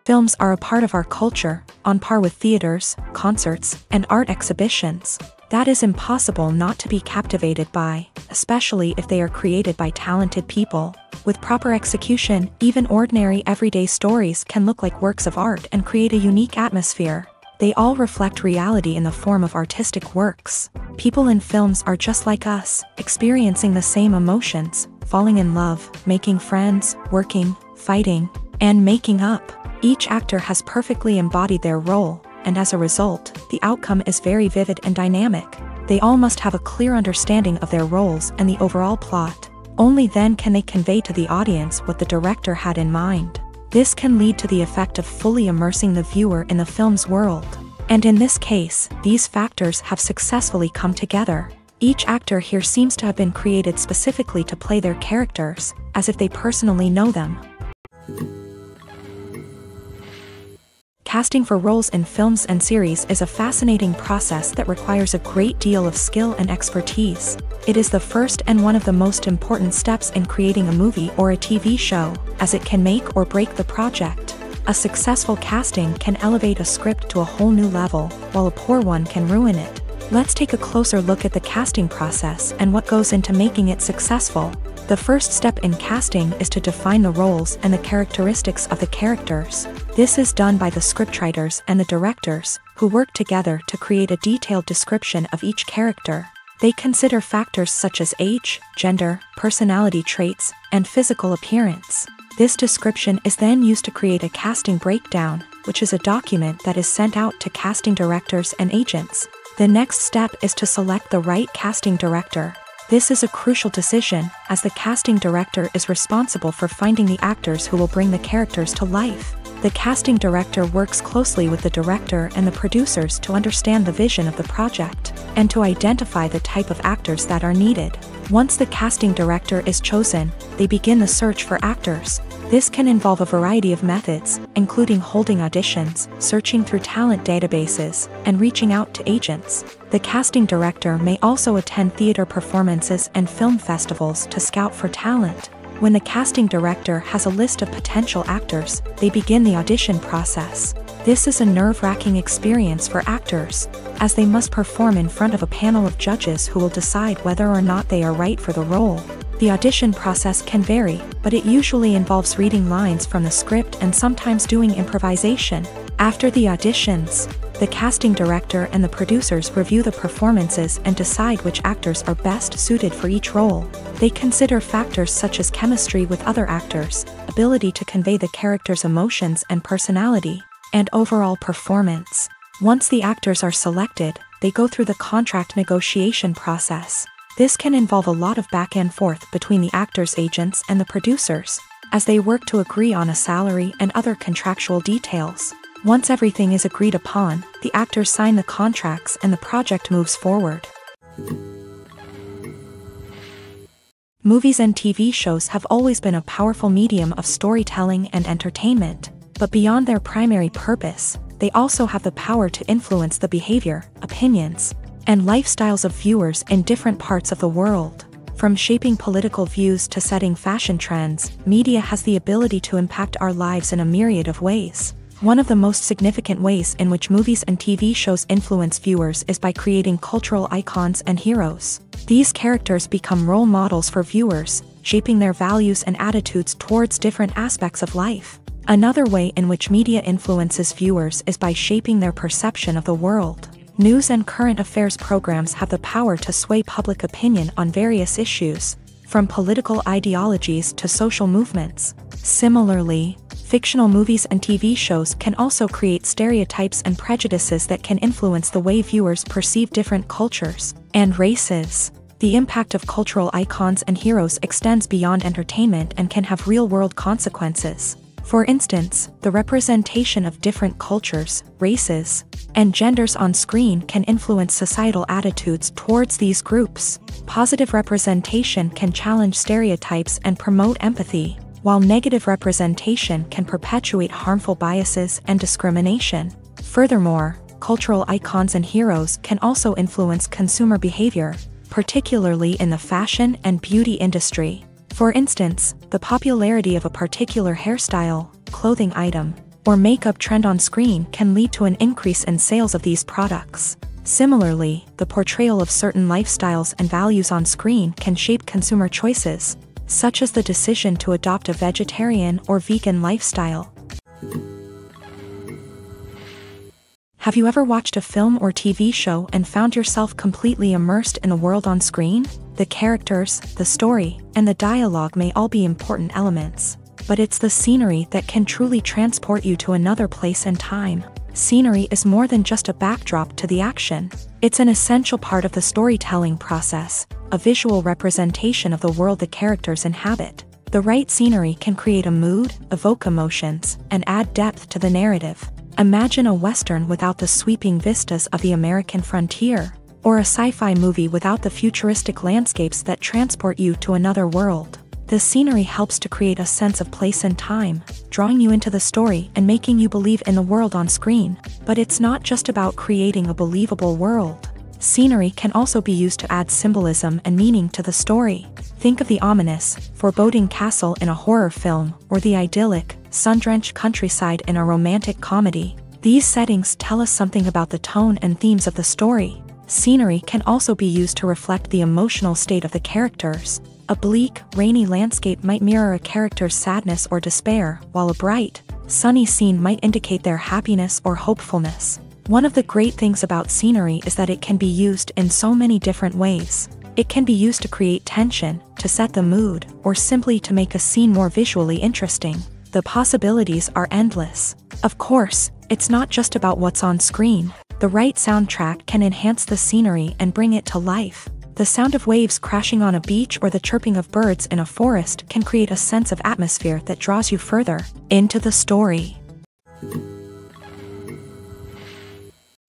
Films are a part of our culture, on par with theaters, concerts, and art exhibitions. That is impossible not to be captivated by, especially if they are created by talented people. With proper execution, even ordinary everyday stories can look like works of art and create a unique atmosphere. They all reflect reality in the form of artistic works. People in films are just like us, experiencing the same emotions, falling in love, making friends, working, fighting, and making up. Each actor has perfectly embodied their role, and as a result, the outcome is very vivid and dynamic. They all must have a clear understanding of their roles and the overall plot. Only then can they convey to the audience what the director had in mind. This can lead to the effect of fully immersing the viewer in the film's world. And in this case, these factors have successfully come together. Each actor here seems to have been created specifically to play their characters, as if they personally know them. Casting for roles in films and series is a fascinating process that requires a great deal of skill and expertise. It is the first and one of the most important steps in creating a movie or a TV show, as it can make or break the project. A successful casting can elevate a script to a whole new level, while a poor one can ruin it. Let's take a closer look at the casting process and what goes into making it successful. The first step in casting is to define the roles and the characteristics of the characters. This is done by the scriptwriters and the directors, who work together to create a detailed description of each character. They consider factors such as age, gender, personality traits, and physical appearance. This description is then used to create a casting breakdown, which is a document that is sent out to casting directors and agents. The next step is to select the right casting director. This is a crucial decision, as the casting director is responsible for finding the actors who will bring the characters to life. The casting director works closely with the director and the producers to understand the vision of the project, and to identify the type of actors that are needed. Once the casting director is chosen, they begin the search for actors. This can involve a variety of methods, including holding auditions, searching through talent databases, and reaching out to agents. The casting director may also attend theater performances and film festivals to scout for talent. When the casting director has a list of potential actors, they begin the audition process. This is a nerve-wracking experience for actors, as they must perform in front of a panel of judges who will decide whether or not they are right for the role. The audition process can vary, but it usually involves reading lines from the script and sometimes doing improvisation. After the auditions, the casting director and the producers review the performances and decide which actors are best suited for each role. They consider factors such as chemistry with other actors, ability to convey the character's emotions and personality, and overall performance. Once the actors are selected, they go through the contract negotiation process. This can involve a lot of back and forth between the actors' agents and the producers, as they work to agree on a salary and other contractual details. Once everything is agreed upon, the actors sign the contracts and the project moves forward. Movies and TV shows have always been a powerful medium of storytelling and entertainment, but beyond their primary purpose, they also have the power to influence the behavior, opinions, and lifestyles of viewers in different parts of the world. From shaping political views to setting fashion trends, media has the ability to impact our lives in a myriad of ways. One of the most significant ways in which movies and TV shows influence viewers is by creating cultural icons and heroes. These characters become role models for viewers, shaping their values and attitudes towards different aspects of life. Another way in which media influences viewers is by shaping their perception of the world. News and current affairs programs have the power to sway public opinion on various issues, from political ideologies to social movements. Similarly, fictional movies and TV shows can also create stereotypes and prejudices that can influence the way viewers perceive different cultures and races. The impact of cultural icons and heroes extends beyond entertainment and can have real-world consequences. For instance, the representation of different cultures, races, and genders on screen can influence societal attitudes towards these groups. Positive representation can challenge stereotypes and promote empathy, while negative representation can perpetuate harmful biases and discrimination. Furthermore, cultural icons and heroes can also influence consumer behavior, particularly in the fashion and beauty industry. For instance, the popularity of a particular hairstyle, clothing item, or makeup trend on screen can lead to an increase in sales of these products. Similarly, the portrayal of certain lifestyles and values on screen can shape consumer choices, such as the decision to adopt a vegetarian or vegan lifestyle. Have you ever watched a film or TV show and found yourself completely immersed in the world on screen? The characters, the story, and the dialogue may all be important elements, but it's the scenery that can truly transport you to another place and time. Scenery is more than just a backdrop to the action. It's an essential part of the storytelling process, a visual representation of the world the characters inhabit. The right scenery can create a mood, evoke emotions, and add depth to the narrative. Imagine a Western without the sweeping vistas of the American frontier, or a sci-fi movie without the futuristic landscapes that transport you to another world. The scenery helps to create a sense of place and time, drawing you into the story and making you believe in the world on screen. But it's not just about creating a believable world. Scenery can also be used to add symbolism and meaning to the story. Think of the ominous, foreboding castle in a horror film, or the idyllic, sun-drenched countryside in a romantic comedy. These settings tell us something about the tone and themes of the story. Scenery can also be used to reflect the emotional state of the characters. A bleak, rainy landscape might mirror a character's sadness or despair, while a bright, sunny scene might indicate their happiness or hopefulness. One of the great things about scenery is that it can be used in so many different ways. It can be used to create tension, to set the mood, or simply to make a scene more visually interesting. The possibilities are endless. Of course, it's not just about what's on screen. The right soundtrack can enhance the scenery and bring it to life. The sound of waves crashing on a beach or the chirping of birds in a forest can create a sense of atmosphere that draws you further into the story.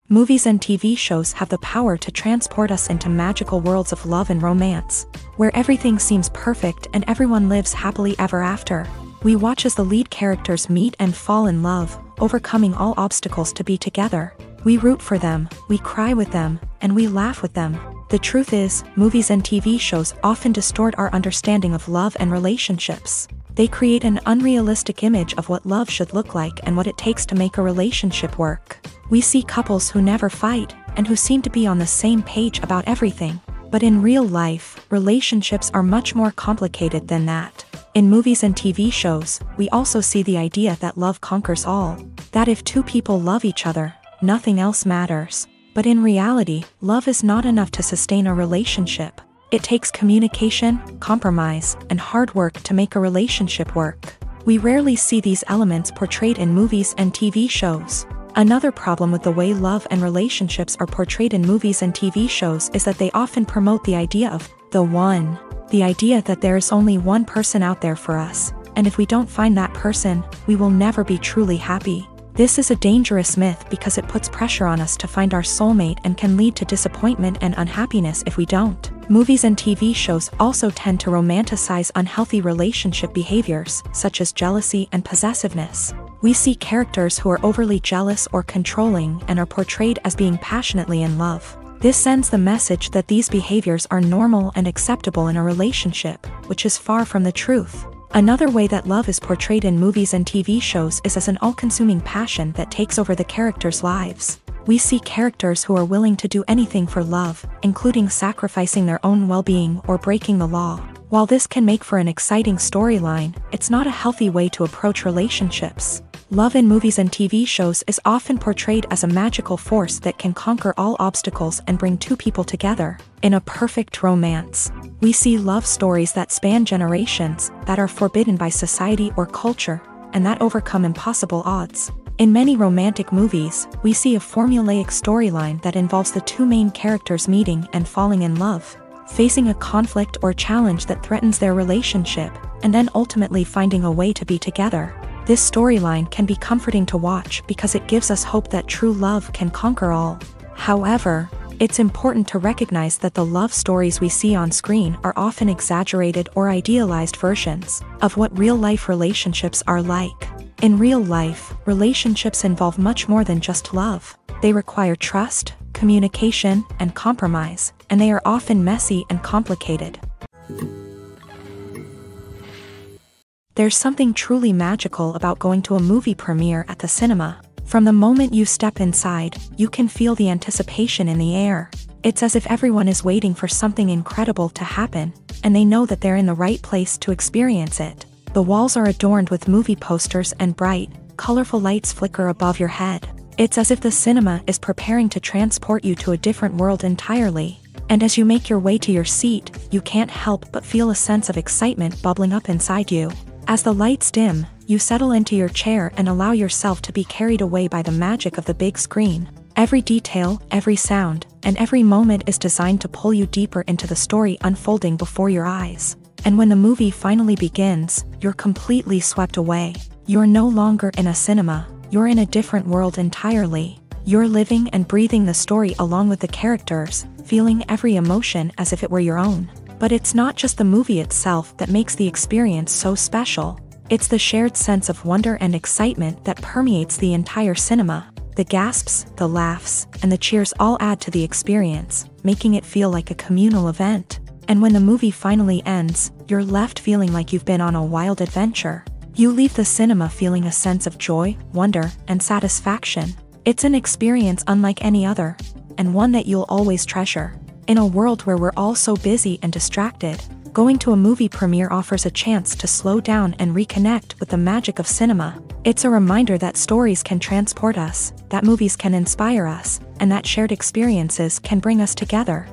Movies and TV shows have the power to transport us into magical worlds of love and romance, where everything seems perfect and everyone lives happily ever after. We watch as the lead characters meet and fall in love, overcoming all obstacles to be together. We root for them, we cry with them, and we laugh with them. The truth is, movies and TV shows often distort our understanding of love and relationships. They create an unrealistic image of what love should look like and what it takes to make a relationship work. We see couples who never fight, and who seem to be on the same page about everything. But in real life, relationships are much more complicated than that. In movies and TV shows, we also see the idea that love conquers all. That if two people love each other, nothing else matters. But in reality, love is not enough to sustain a relationship. It takes communication, compromise, and hard work to make a relationship work. We rarely see these elements portrayed in movies and TV shows. Another problem with the way love and relationships are portrayed in movies and TV shows is that they often promote the idea of the one. The idea that there is only one person out there for us, and if we don't find that person, we will never be truly happy. This is a dangerous myth because it puts pressure on us to find our soulmate and can lead to disappointment and unhappiness if we don't. Movies and TV shows also tend to romanticize unhealthy relationship behaviors, such as jealousy and possessiveness. We see characters who are overly jealous or controlling and are portrayed as being passionately in love. This sends the message that these behaviors are normal and acceptable in a relationship, which is far from the truth. Another way that love is portrayed in movies and TV shows is as an all-consuming passion that takes over the characters' lives. We see characters who are willing to do anything for love, including sacrificing their own well-being or breaking the law. While this can make for an exciting storyline, it's not a healthy way to approach relationships. Love in movies and TV shows is often portrayed as a magical force that can conquer all obstacles and bring two people together in a perfect romance. We see love stories that span generations, that are forbidden by society or culture, and that overcome impossible odds. In many romantic movies, we see a formulaic storyline that involves the two main characters meeting and falling in love, facing a conflict or challenge that threatens their relationship, and then ultimately finding a way to be together. This storyline can be comforting to watch because it gives us hope that true love can conquer all. However, it's important to recognize that the love stories we see on screen are often exaggerated or idealized versions of what real-life relationships are like. In real life, relationships involve much more than just love. They require trust, communication, and compromise, and they are often messy and complicated. There's something truly magical about going to a movie premiere at the cinema. From the moment you step inside, you can feel the anticipation in the air. It's as if everyone is waiting for something incredible to happen, and they know that they're in the right place to experience it. The walls are adorned with movie posters and bright, colorful lights flicker above your head. It's as if the cinema is preparing to transport you to a different world entirely. And as you make your way to your seat, you can't help but feel a sense of excitement bubbling up inside you. As the lights dim, you settle into your chair and allow yourself to be carried away by the magic of the big screen. Every detail, every sound, and every moment is designed to pull you deeper into the story unfolding before your eyes. And when the movie finally begins, you're completely swept away. You're no longer in a cinema, you're in a different world entirely. You're living and breathing the story along with the characters, feeling every emotion as if it were your own. But it's not just the movie itself that makes the experience so special. It's the shared sense of wonder and excitement that permeates the entire cinema. The gasps, the laughs, and the cheers all add to the experience, making it feel like a communal event. And when the movie finally ends, you're left feeling like you've been on a wild adventure. You leave the cinema feeling a sense of joy, wonder, and satisfaction. It's an experience unlike any other, and one that you'll always treasure. In a world where we're all so busy and distracted, going to a movie premiere offers a chance to slow down and reconnect with the magic of cinema. It's a reminder that stories can transport us, that movies can inspire us, and that shared experiences can bring us together.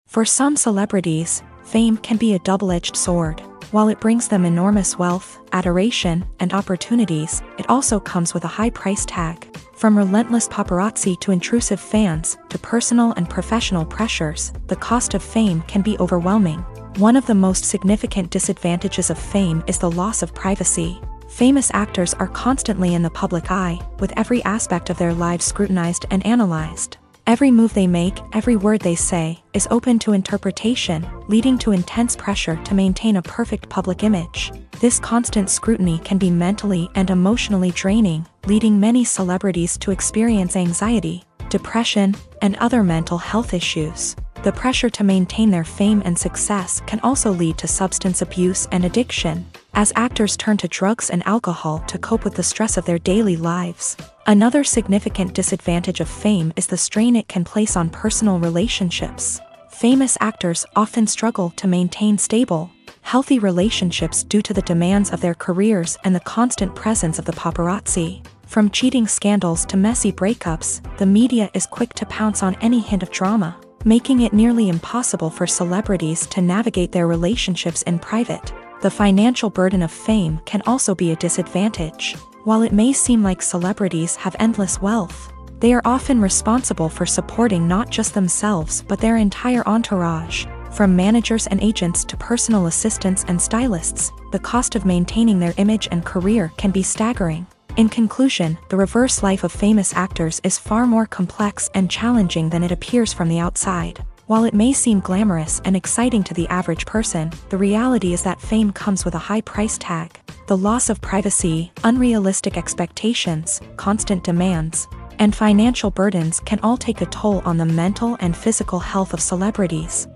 For some celebrities, fame can be a double-edged sword. While it brings them enormous wealth, adoration, and opportunities, it also comes with a high price tag. From relentless paparazzi to intrusive fans, to personal and professional pressures, the cost of fame can be overwhelming. One of the most significant disadvantages of fame is the loss of privacy. Famous actors are constantly in the public eye, with every aspect of their lives scrutinized and analyzed. Every move they make, every word they say, is open to interpretation, leading to intense pressure to maintain a perfect public image. This constant scrutiny can be mentally and emotionally draining, leading many celebrities to experience anxiety, depression, and other mental health issues. The pressure to maintain their fame and success can also lead to substance abuse and addiction, as actors turn to drugs and alcohol to cope with the stress of their daily lives. Another significant disadvantage of fame is the strain it can place on personal relationships. Famous actors often struggle to maintain stable, healthy relationships due to the demands of their careers and the constant presence of the paparazzi. From cheating scandals to messy breakups, the media is quick to pounce on any hint of drama, making it nearly impossible for celebrities to navigate their relationships in private. The financial burden of fame can also be a disadvantage. While it may seem like celebrities have endless wealth, they are often responsible for supporting not just themselves but their entire entourage. From managers and agents to personal assistants and stylists, the cost of maintaining their image and career can be staggering. In conclusion, the reverse life of famous actors is far more complex and challenging than it appears from the outside. While it may seem glamorous and exciting to the average person, the reality is that fame comes with a high price tag. The loss of privacy, unrealistic expectations, constant demands, and financial burdens can all take a toll on the mental and physical health of celebrities.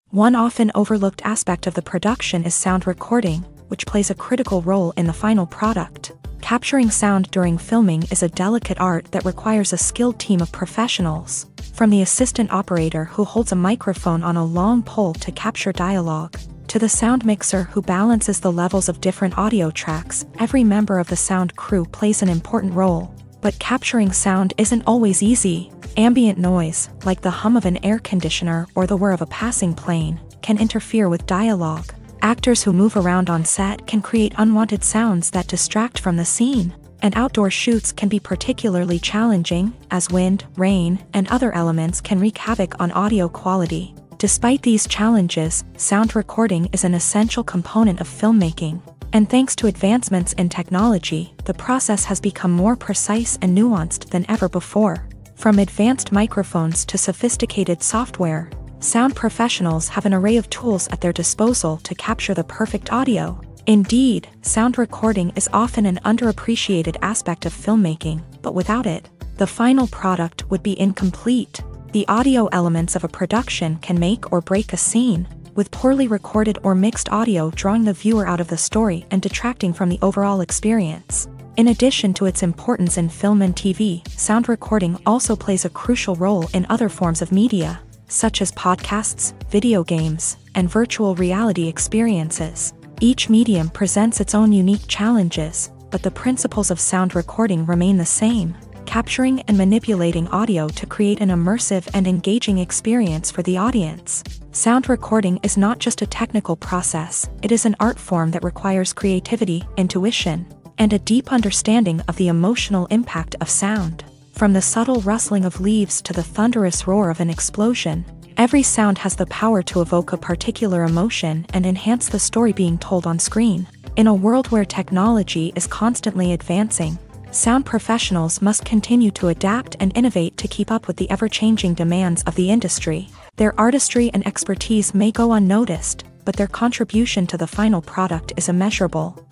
One often overlooked aspect of the production is sound recording, which plays a critical role in the final product. Capturing sound during filming is a delicate art that requires a skilled team of professionals. From the assistant operator who holds a microphone on a long pole to capture dialogue, to the sound mixer who balances the levels of different audio tracks, every member of the sound crew plays an important role. But capturing sound isn't always easy. Ambient noise, like the hum of an air conditioner or the whir of a passing plane, can interfere with dialogue. Actors who move around on set can create unwanted sounds that distract from the scene. And outdoor shoots can be particularly challenging, as wind, rain, and other elements can wreak havoc on audio quality. Despite these challenges, sound recording is an essential component of filmmaking. And thanks to advancements in technology, the process has become more precise and nuanced than ever before. From advanced microphones to sophisticated software, sound professionals have an array of tools at their disposal to capture the perfect audio. Indeed, sound recording is often an underappreciated aspect of filmmaking, but without it, the final product would be incomplete. The audio elements of a production can make or break a scene, with poorly recorded or mixed audio drawing the viewer out of the story and detracting from the overall experience. In addition to its importance in film and TV, sound recording also plays a crucial role in other forms of media, such as podcasts, video games, and virtual reality experiences. Each medium presents its own unique challenges, but the principles of sound recording remain the same, capturing and manipulating audio to create an immersive and engaging experience for the audience. Sound recording is not just a technical process, it is an art form that requires creativity, intuition, and a deep understanding of the emotional impact of sound. From the subtle rustling of leaves to the thunderous roar of an explosion, every sound has the power to evoke a particular emotion and enhance the story being told on screen. In a world where technology is constantly advancing, sound professionals must continue to adapt and innovate to keep up with the ever-changing demands of the industry. Their artistry and expertise may go unnoticed, but their contribution to the final product is immeasurable.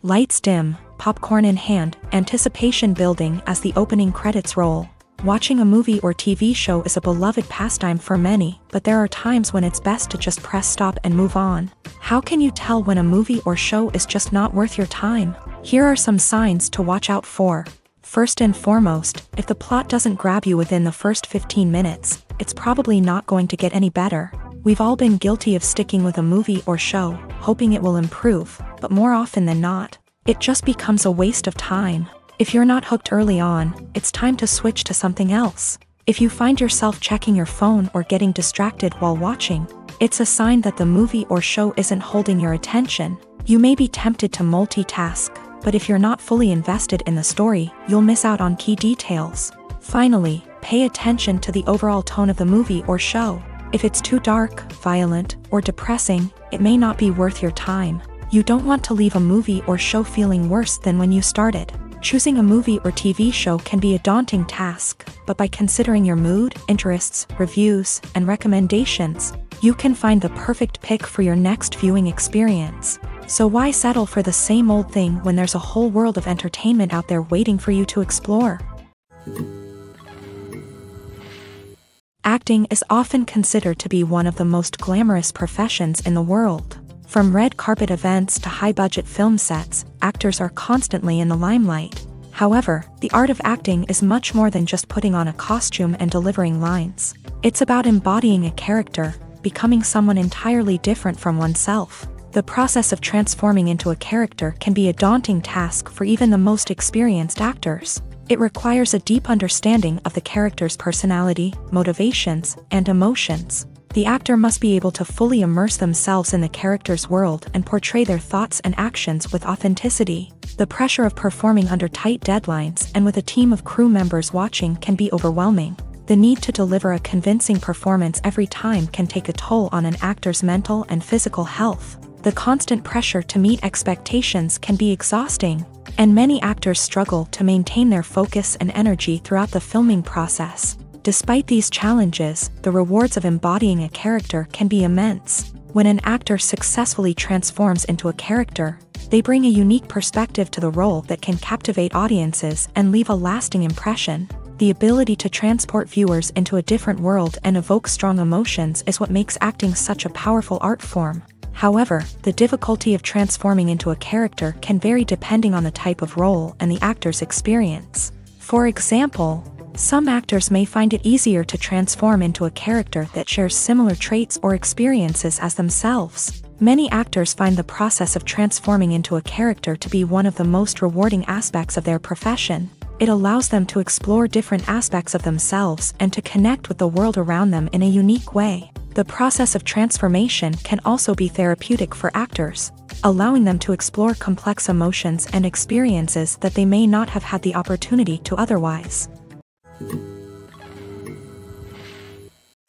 Lights dim, popcorn in hand, anticipation building as the opening credits roll. Watching a movie or TV show is a beloved pastime for many, but there are times when it's best to just press stop and move on. How can you tell when a movie or show is just not worth your time? Here are some signs to watch out for. First and foremost, if the plot doesn't grab you within the first 15 minutes, it's probably not going to get any better. We've all been guilty of sticking with a movie or show, hoping it will improve, but more often than not, it just becomes a waste of time. If you're not hooked early on, it's time to switch to something else. If you find yourself checking your phone or getting distracted while watching, it's a sign that the movie or show isn't holding your attention. You may be tempted to multitask, but if you're not fully invested in the story, you'll miss out on key details. Finally, pay attention to the overall tone of the movie or show. If it's too dark, violent, or depressing, it may not be worth your time. You don't want to leave a movie or show feeling worse than when you started. Choosing a movie or TV show can be a daunting task, but by considering your mood, interests, reviews, and recommendations, you can find the perfect pick for your next viewing experience. So why settle for the same old thing when there's a whole world of entertainment out there waiting for you to explore? Acting is often considered to be one of the most glamorous professions in the world. From red carpet events to high-budget film sets, actors are constantly in the limelight. However, the art of acting is much more than just putting on a costume and delivering lines. It's about embodying a character, becoming someone entirely different from oneself. The process of transforming into a character can be a daunting task for even the most experienced actors. It requires a deep understanding of the character's personality, motivations, and emotions. The actor must be able to fully immerse themselves in the character's world and portray their thoughts and actions with authenticity. The pressure of performing under tight deadlines and with a team of crew members watching can be overwhelming. The need to deliver a convincing performance every time can take a toll on an actor's mental and physical health. The constant pressure to meet expectations can be exhausting, and many actors struggle to maintain their focus and energy throughout the filming process. Despite these challenges, the rewards of embodying a character can be immense. When an actor successfully transforms into a character, they bring a unique perspective to the role that can captivate audiences and leave a lasting impression. The ability to transport viewers into a different world and evoke strong emotions is what makes acting such a powerful art form. However, the difficulty of transforming into a character can vary depending on the type of role and the actor's experience. For example, some actors may find it easier to transform into a character that shares similar traits or experiences as themselves. Many actors find the process of transforming into a character to be one of the most rewarding aspects of their profession. It allows them to explore different aspects of themselves and to connect with the world around them in a unique way. The process of transformation can also be therapeutic for actors, allowing them to explore complex emotions and experiences that they may not have had the opportunity to otherwise.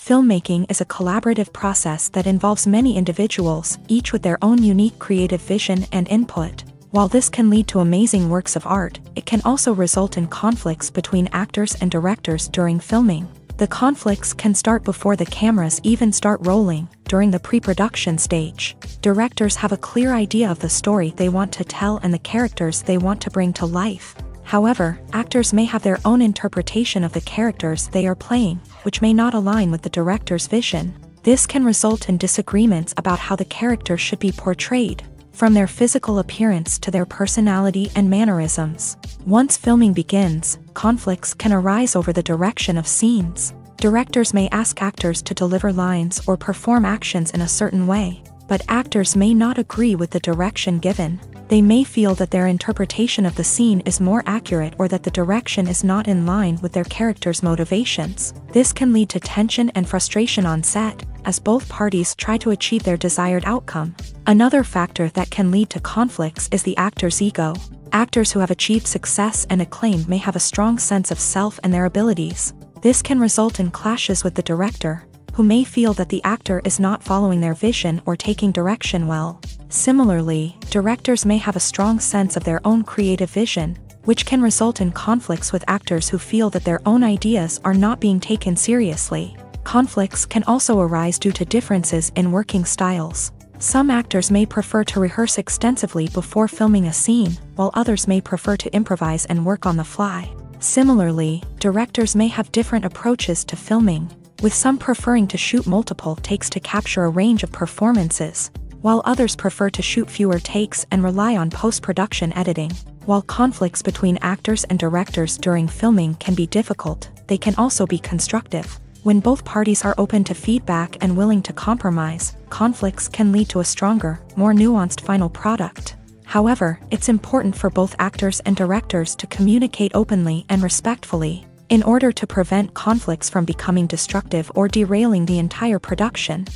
Filmmaking is a collaborative process that involves many individuals, each with their own unique creative vision and input. While this can lead to amazing works of art, it can also result in conflicts between actors and directors during filming. The conflicts can start before the cameras even start rolling, during the pre-production stage. Directors have a clear idea of the story they want to tell and the characters they want to bring to life. However, actors may have their own interpretation of the characters they are playing, which may not align with the director's vision. This can result in disagreements about how the character should be portrayed, from their physical appearance to their personality and mannerisms. Once filming begins, conflicts can arise over the direction of scenes. Directors may ask actors to deliver lines or perform actions in a certain way, but actors may not agree with the direction given. They may feel that their interpretation of the scene is more accurate or that the direction is not in line with their character's motivations. This can lead to tension and frustration on set, as both parties try to achieve their desired outcome. Another factor that can lead to conflicts is the actor's ego. Actors who have achieved success and acclaim may have a strong sense of self and their abilities. This can result in clashes with the director, who may feel that the actor is not following their vision or taking direction well. Similarly, directors may have a strong sense of their own creative vision, which can result in conflicts with actors who feel that their own ideas are not being taken seriously. Conflicts can also arise due to differences in working styles. Some actors may prefer to rehearse extensively before filming a scene, while others may prefer to improvise and work on the fly. Similarly, directors may have different approaches to filming, with some preferring to shoot multiple takes to capture a range of performances, while others prefer to shoot fewer takes and rely on post-production editing. While conflicts between actors and directors during filming can be difficult, they can also be constructive. When both parties are open to feedback and willing to compromise, conflicts can lead to a stronger, more nuanced final product. However, it's important for both actors and directors to communicate openly and respectfully, in order to prevent conflicts from becoming destructive or derailing the entire production.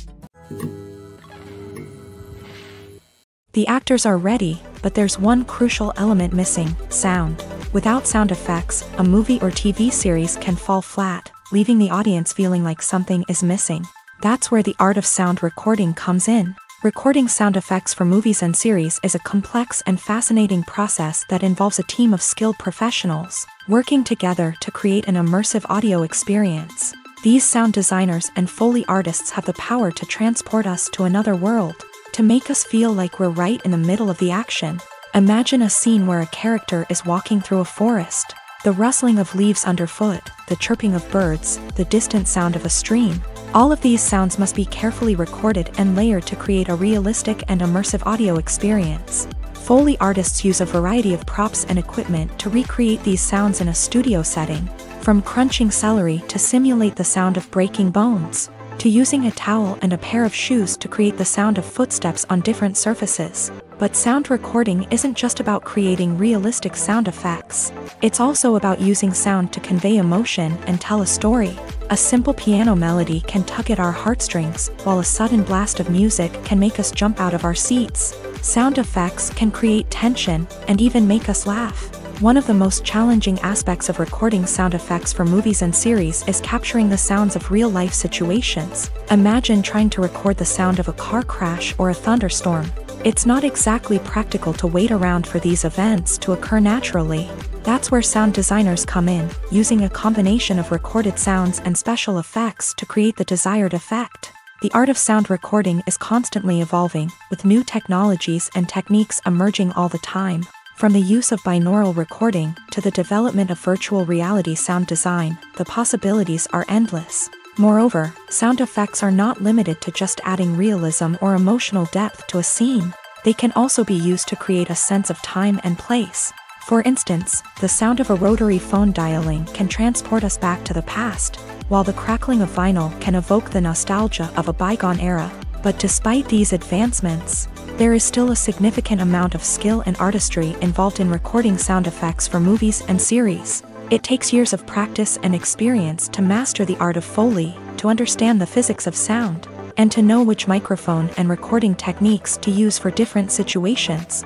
The actors are ready, but there's one crucial element missing: sound. Without sound effects, a movie or TV series can fall flat, leaving the audience feeling like something is missing. That's where the art of sound recording comes in. Recording sound effects for movies and series is a complex and fascinating process that involves a team of skilled professionals working together to create an immersive audio experience. These sound designers and Foley artists have the power to transport us to another world, to make us feel like we're right in the middle of the action. Imagine a scene where a character is walking through a forest. The rustling of leaves underfoot, the chirping of birds, the distant sound of a stream. All of these sounds must be carefully recorded and layered to create a realistic and immersive audio experience. Foley artists use a variety of props and equipment to recreate these sounds in a studio setting, from crunching celery to simulate the sound of breaking bones, to using a towel and a pair of shoes to create the sound of footsteps on different surfaces. But sound recording isn't just about creating realistic sound effects. It's also about using sound to convey emotion and tell a story. A simple piano melody can tug at our heartstrings, while a sudden blast of music can make us jump out of our seats. Sound effects can create tension and even make us laugh. One of the most challenging aspects of recording sound effects for movies and series is capturing the sounds of real-life situations. Imagine trying to record the sound of a car crash or a thunderstorm. It's not exactly practical to wait around for these events to occur naturally. That's where sound designers come in, using a combination of recorded sounds and special effects to create the desired effect. The art of sound recording is constantly evolving, with new technologies and techniques emerging all the time. From the use of binaural recording to the development of virtual reality sound design, the possibilities are endless. Moreover, sound effects are not limited to just adding realism or emotional depth to a scene. They can also be used to create a sense of time and place. For instance, the sound of a rotary phone dialing can transport us back to the past, while the crackling of vinyl can evoke the nostalgia of a bygone era. But despite these advancements, there is still a significant amount of skill and artistry involved in recording sound effects for movies and series. It takes years of practice and experience to master the art of Foley, to understand the physics of sound, and to know which microphone and recording techniques to use for different situations.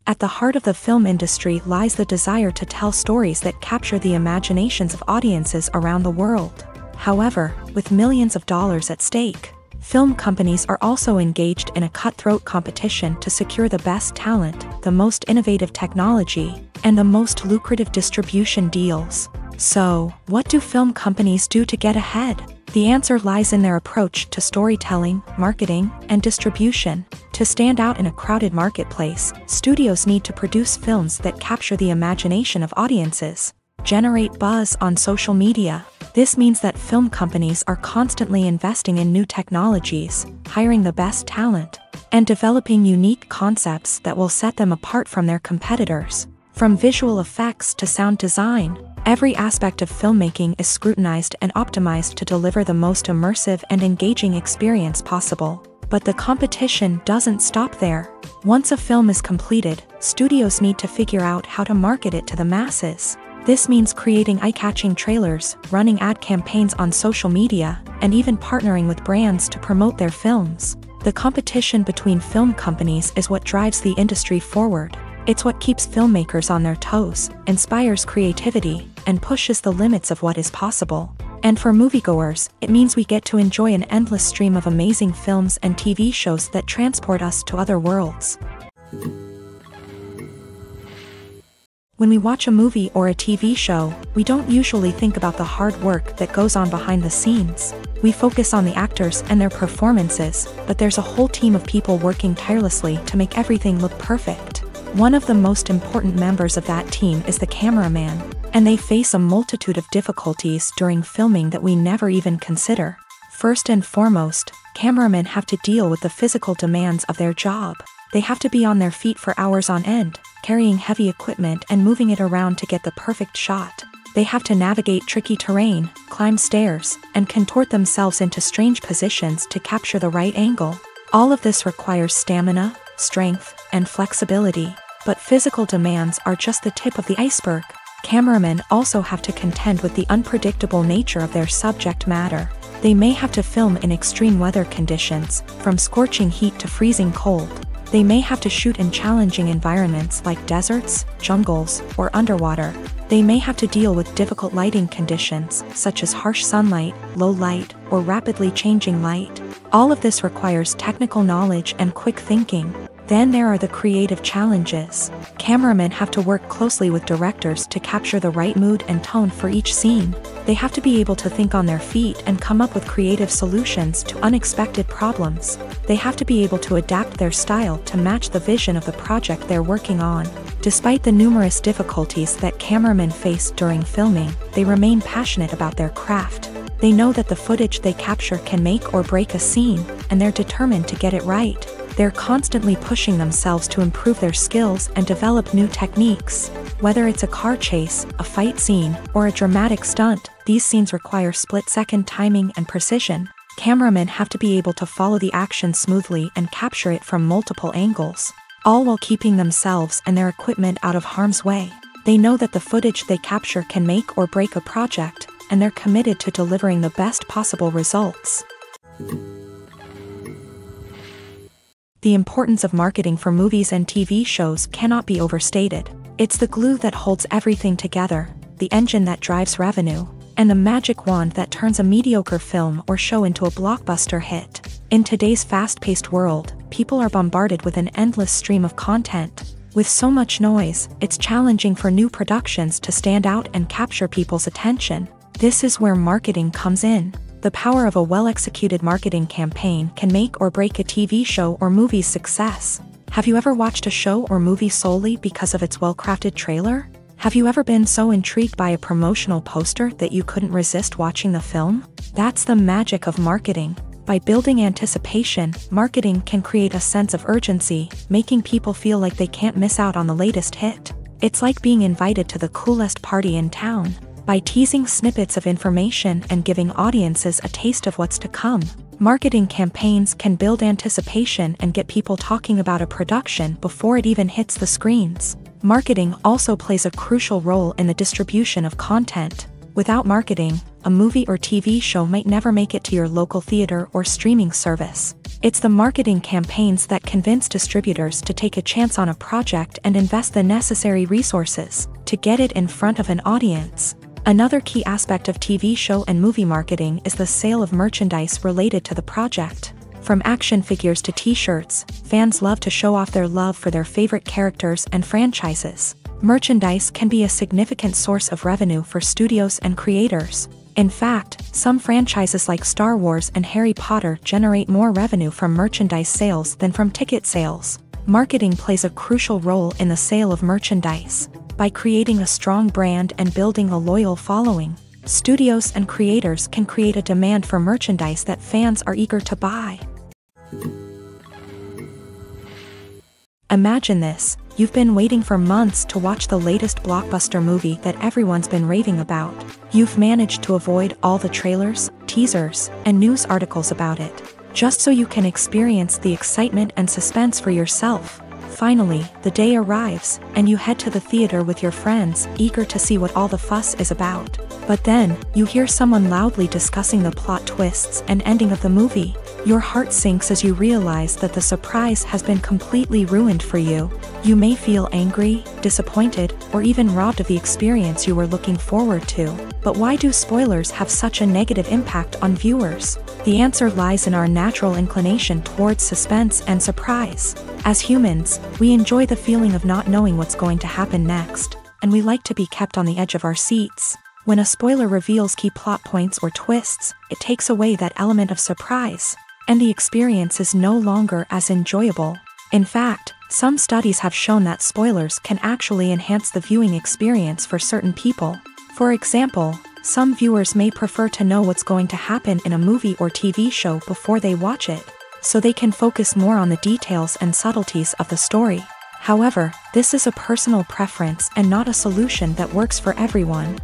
At the heart of the film industry lies the desire to tell stories that capture the imaginations of audiences around the world. However, with millions of dollars at stake, film companies are also engaged in a cutthroat competition to secure the best talent, the most innovative technology, and the most lucrative distribution deals. So, what do film companies do to get ahead? The answer lies in their approach to storytelling, marketing, and distribution. To stand out in a crowded marketplace, studios need to produce films that capture the imagination of audiences, generate buzz on social media. This means that film companies are constantly investing in new technologies, hiring the best talent, and developing unique concepts that will set them apart from their competitors. From visual effects to sound design, every aspect of filmmaking is scrutinized and optimized to deliver the most immersive and engaging experience possible. But the competition doesn't stop there. Once a film is completed, studios need to figure out how to market it to the masses. This means creating eye-catching trailers, running ad campaigns on social media, and even partnering with brands to promote their films. The competition between film companies is what drives the industry forward. It's what keeps filmmakers on their toes, inspires creativity, and pushes the limits of what is possible. And for moviegoers, it means we get to enjoy an endless stream of amazing films and TV shows that transport us to other worlds. When we watch a movie or a TV show, we don't usually think about the hard work that goes on behind the scenes. We focus on the actors and their performances, but there's a whole team of people working tirelessly to make everything look perfect. One of the most important members of that team is the cameraman, and they face a multitude of difficulties during filming that we never even consider. First and foremost, cameramen have to deal with the physical demands of their job. They have to be on their feet for hours on end, carrying heavy equipment and moving it around to get the perfect shot. They have to navigate tricky terrain, climb stairs, and contort themselves into strange positions to capture the right angle. All of this requires stamina, strength, and flexibility. But physical demands are just the tip of the iceberg. Cameramen also have to contend with the unpredictable nature of their subject matter. They may have to film in extreme weather conditions, from scorching heat to freezing cold. They may have to shoot in challenging environments like deserts, jungles, or underwater. They may have to deal with difficult lighting conditions, such as harsh sunlight, low light, or rapidly changing light. All of this requires technical knowledge and quick thinking. Then there are the creative challenges. Cameramen have to work closely with directors to capture the right mood and tone for each scene. They have to be able to think on their feet and come up with creative solutions to unexpected problems. They have to be able to adapt their style to match the vision of the project they're working on. Despite the numerous difficulties that cameramen face during filming, they remain passionate about their craft. They know that the footage they capture can make or break a scene, and they're determined to get it right. They're constantly pushing themselves to improve their skills and develop new techniques. Whether it's a car chase, a fight scene, or a dramatic stunt, these scenes require split-second timing and precision. Cameramen have to be able to follow the action smoothly and capture it from multiple angles, all while keeping themselves and their equipment out of harm's way. They know that the footage they capture can make or break a project, and they're committed to delivering the best possible results. The importance of marketing for movies and TV shows cannot be overstated. It's the glue that holds everything together, the engine that drives revenue, and the magic wand that turns a mediocre film or show into a blockbuster hit. In today's fast-paced world, people are bombarded with an endless stream of content. With so much noise, it's challenging for new productions to stand out and capture people's attention. This is where marketing comes in. The power of a well-executed marketing campaign can make or break a TV show or movie's success. Have you ever watched a show or movie solely because of its well-crafted trailer? Have you ever been so intrigued by a promotional poster that you couldn't resist watching the film? That's the magic of marketing. By building anticipation, marketing can create a sense of urgency, making people feel like they can't miss out on the latest hit. It's like being invited to the coolest party in town. By teasing snippets of information and giving audiences a taste of what's to come, marketing campaigns can build anticipation and get people talking about a production before it even hits the screens. Marketing also plays a crucial role in the distribution of content. Without marketing, a movie or TV show might never make it to your local theater or streaming service. It's the marketing campaigns that convince distributors to take a chance on a project and invest the necessary resources to get it in front of an audience. Another key aspect of TV show and movie marketing is the sale of merchandise related to the project. From action figures to t-shirts, fans love to show off their love for their favorite characters and franchises. Merchandise can be a significant source of revenue for studios and creators. In fact, some franchises like Star Wars and Harry Potter generate more revenue from merchandise sales than from ticket sales. Marketing plays a crucial role in the sale of merchandise. By creating a strong brand and building a loyal following, studios and creators can create a demand for merchandise that fans are eager to buy. Imagine this: you've been waiting for months to watch the latest blockbuster movie that everyone's been raving about. You've managed to avoid all the trailers, teasers, and news articles about it, just so you can experience the excitement and suspense for yourself. Finally, the day arrives, and you head to the theater with your friends, eager to see what all the fuss is about. But then, you hear someone loudly discussing the plot twists and ending of the movie. Your heart sinks as you realize that the surprise has been completely ruined for you. You may feel angry, disappointed, or even robbed of the experience you were looking forward to. But why do spoilers have such a negative impact on viewers? The answer lies in our natural inclination towards suspense and surprise. As humans, we enjoy the feeling of not knowing what's going to happen next, and we like to be kept on the edge of our seats. When a spoiler reveals key plot points or twists, it takes away that element of surprise, and the experience is no longer as enjoyable. In fact, some studies have shown that spoilers can actually enhance the viewing experience for certain people. For example, some viewers may prefer to know what's going to happen in a movie or TV show before they watch it, so they can focus more on the details and subtleties of the story. However, this is a personal preference and not a solution that works for everyone.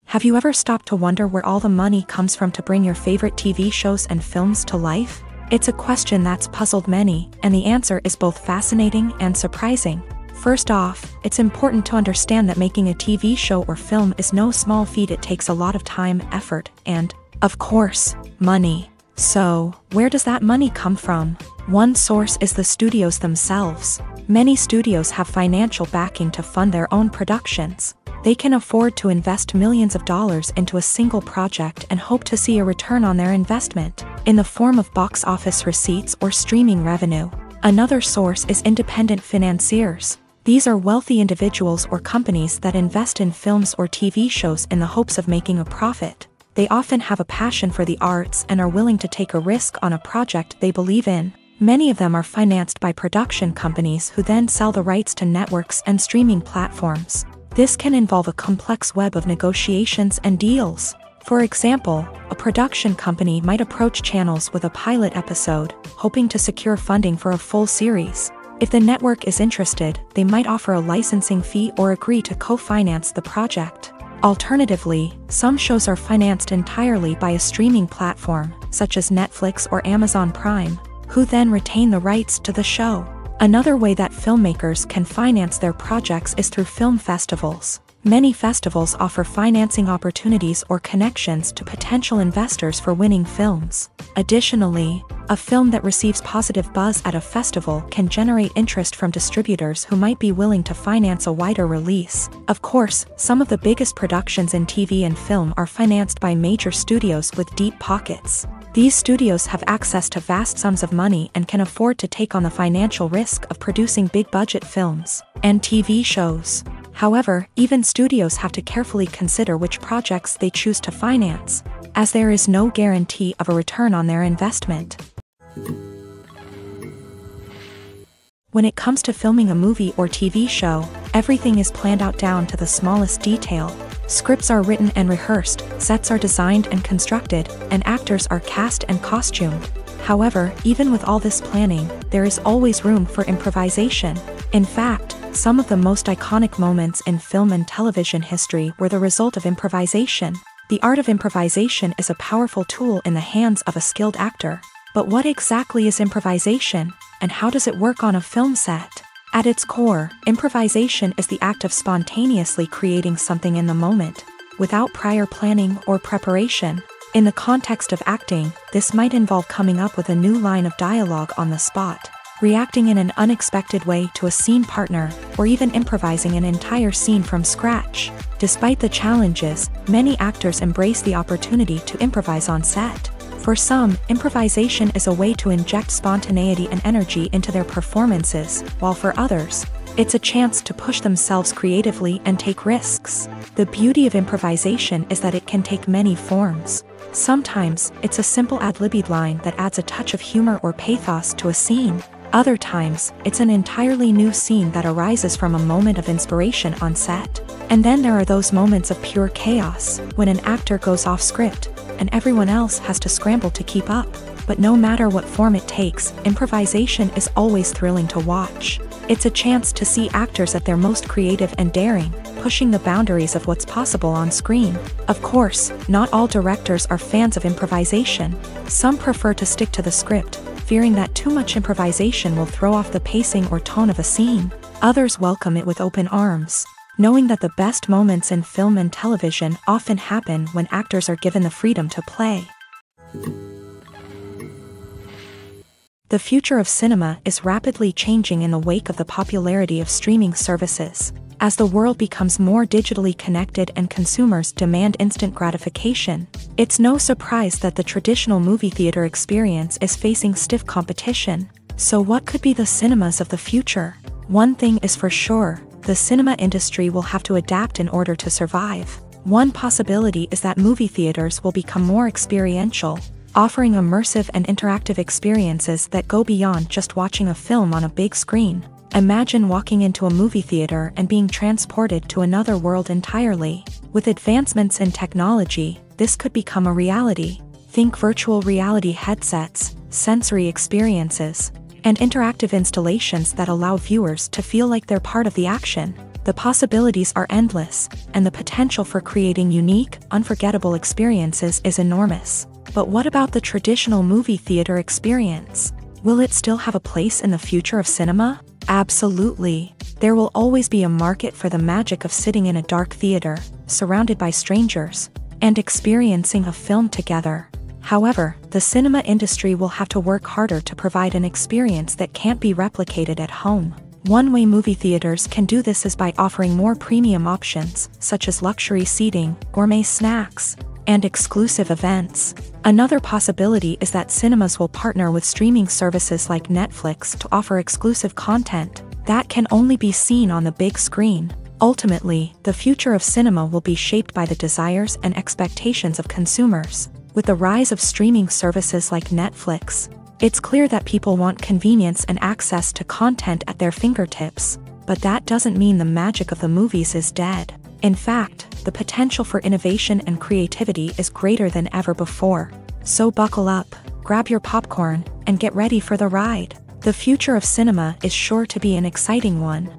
Have you ever stopped to wonder where all the money comes from to bring your favorite TV shows and films to life? It's a question that's puzzled many, and the answer is both fascinating and surprising. First off, it's important to understand that making a TV show or film is no small feat. It takes a lot of time, effort, and, of course, money. So, where does that money come from? One source is the studios themselves. Many studios have financial backing to fund their own productions. They can afford to invest millions of dollars into a single project and hope to see a return on their investment, in the form of box office receipts or streaming revenue. Another source is independent financiers. These are wealthy individuals or companies that invest in films or TV shows in the hopes of making a profit. They often have a passion for the arts and are willing to take a risk on a project they believe in. Many of them are financed by production companies who then sell the rights to networks and streaming platforms. This can involve a complex web of negotiations and deals. For example, a production company might approach channels with a pilot episode, hoping to secure funding for a full series. If the network is interested, they might offer a licensing fee or agree to co-finance the project. Alternatively, some shows are financed entirely by a streaming platform, such as Netflix or Amazon Prime, who then retain the rights to the show. Another way that filmmakers can finance their projects is through film festivals. Many festivals offer financing opportunities or connections to potential investors for winning films. Additionally, a film that receives positive buzz at a festival can generate interest from distributors who might be willing to finance a wider release. Of course, some of the biggest productions in TV and film are financed by major studios with deep pockets. These studios have access to vast sums of money and can afford to take on the financial risk of producing big-budget films and TV shows. However, even studios have to carefully consider which projects they choose to finance, as there is no guarantee of a return on their investment. When it comes to filming a movie or TV show, everything is planned out down to the smallest detail. Scripts are written and rehearsed, sets are designed and constructed, and actors are cast and costumed. However, even with all this planning, there is always room for improvisation. In fact, some of the most iconic moments in film and television history were the result of improvisation. The art of improvisation is a powerful tool in the hands of a skilled actor. But what exactly is improvisation, and how does it work on a film set? At its core, improvisation is the act of spontaneously creating something in the moment, without prior planning or preparation. In the context of acting, this might involve coming up with a new line of dialogue on the spot, reacting in an unexpected way to a scene partner, or even improvising an entire scene from scratch. Despite the challenges, many actors embrace the opportunity to improvise on set. For some, improvisation is a way to inject spontaneity and energy into their performances, while for others, It's a chance to push themselves creatively and take risks. The beauty of improvisation is that it can take many forms. Sometimes, it's a simple ad-libbed line that adds a touch of humor or pathos to a scene. Other times, it's an entirely new scene that arises from a moment of inspiration on set. And then there are those moments of pure chaos, when an actor goes off script, and everyone else has to scramble to keep up. But no matter what form it takes, improvisation is always thrilling to watch. It's a chance to see actors at their most creative and daring, pushing the boundaries of what's possible on screen. Of course, not all directors are fans of improvisation. Some prefer to stick to the script, fearing that too much improvisation will throw off the pacing or tone of a scene. Others welcome it with open arms, knowing that the best moments in film and television often happen when actors are given the freedom to play. The future of cinema is rapidly changing in the wake of the popularity of streaming services. As the world becomes more digitally connected and consumers demand instant gratification, it's no surprise that the traditional movie theater experience is facing stiff competition. So what could be the cinemas of the future? One thing is for sure, the cinema industry will have to adapt in order to survive. One possibility is that movie theaters will become more experiential, offering immersive and interactive experiences that go beyond just watching a film on a big screen. Imagine walking into a movie theater and being transported to another world entirely. With advancements in technology, this could become a reality. Think virtual reality headsets, sensory experiences, and interactive installations that allow viewers to feel like they're part of the action. The possibilities are endless, and the potential for creating unique, unforgettable experiences is enormous. But what about the traditional movie theater experience? Will it still have a place in the future of cinema? Absolutely. There will always be a market for the magic of sitting in a dark theater, surrounded by strangers, and experiencing a film together. However, the cinema industry will have to work harder to provide an experience that can't be replicated at home. One way movie theaters can do this is by offering more premium options, such as luxury seating, gourmet snacks, and exclusive events. Another possibility is that cinemas will partner with streaming services like Netflix to offer exclusive content that can only be seen on the big screen. Ultimately, the future of cinema will be shaped by the desires and expectations of consumers. With the rise of streaming services like Netflix, it's clear that people want convenience and access to content at their fingertips. But that doesn't mean the magic of the movies is dead. In fact, the potential for innovation and creativity is greater than ever before. So buckle up, grab your popcorn, and get ready for the ride. The future of cinema is sure to be an exciting one.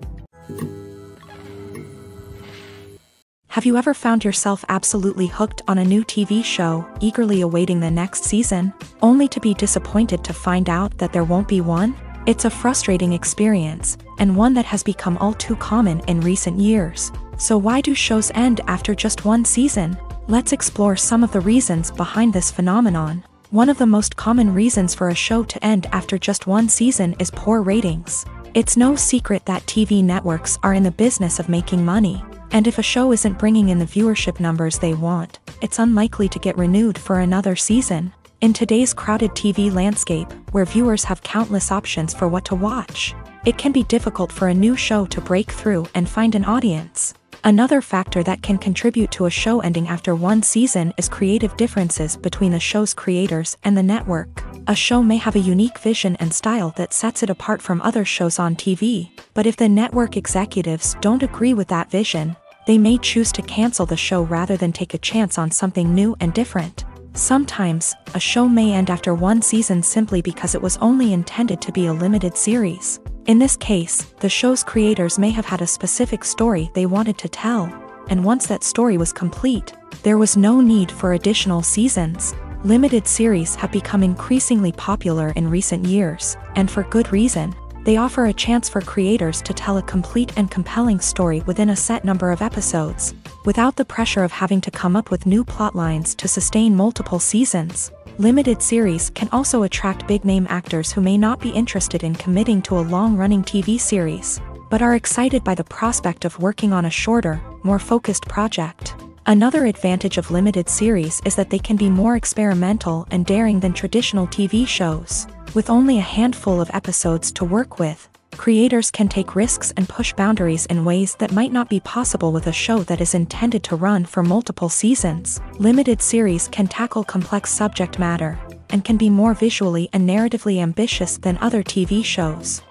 Have you ever found yourself absolutely hooked on a new TV show, eagerly awaiting the next season, only to be disappointed to find out that there won't be one? It's a frustrating experience, and one that has become all too common in recent years. So why do shows end after just one season? Let's explore some of the reasons behind this phenomenon. One of the most common reasons for a show to end after just one season is poor ratings. It's no secret that TV networks are in the business of making money, and if a show isn't bringing in the viewership numbers they want, it's unlikely to get renewed for another season. In today's crowded TV landscape, where viewers have countless options for what to watch, it can be difficult for a new show to break through and find an audience. Another factor that can contribute to a show ending after one season is creative differences between the show's creators and the network. A show may have a unique vision and style that sets it apart from other shows on TV, but if the network executives don't agree with that vision, they may choose to cancel the show rather than take a chance on something new and different. Sometimes, a show may end after one season simply because it was only intended to be a limited series. In this case, the show's creators may have had a specific story they wanted to tell, and once that story was complete, there was no need for additional seasons. Limited series have become increasingly popular in recent years, and for good reason. They offer a chance for creators to tell a complete and compelling story within a set number of episodes, without the pressure of having to come up with new plotlines to sustain multiple seasons. Limited series can also attract big-name actors who may not be interested in committing to a long-running TV series, but are excited by the prospect of working on a shorter, more focused project. Another advantage of limited series is that they can be more experimental and daring than traditional TV shows. With only a handful of episodes to work with, Creators can take risks and push boundaries in ways that might not be possible with a show that is intended to run for multiple seasons. Limited series can tackle complex subject matter, and can be more visually and narratively ambitious than other TV shows.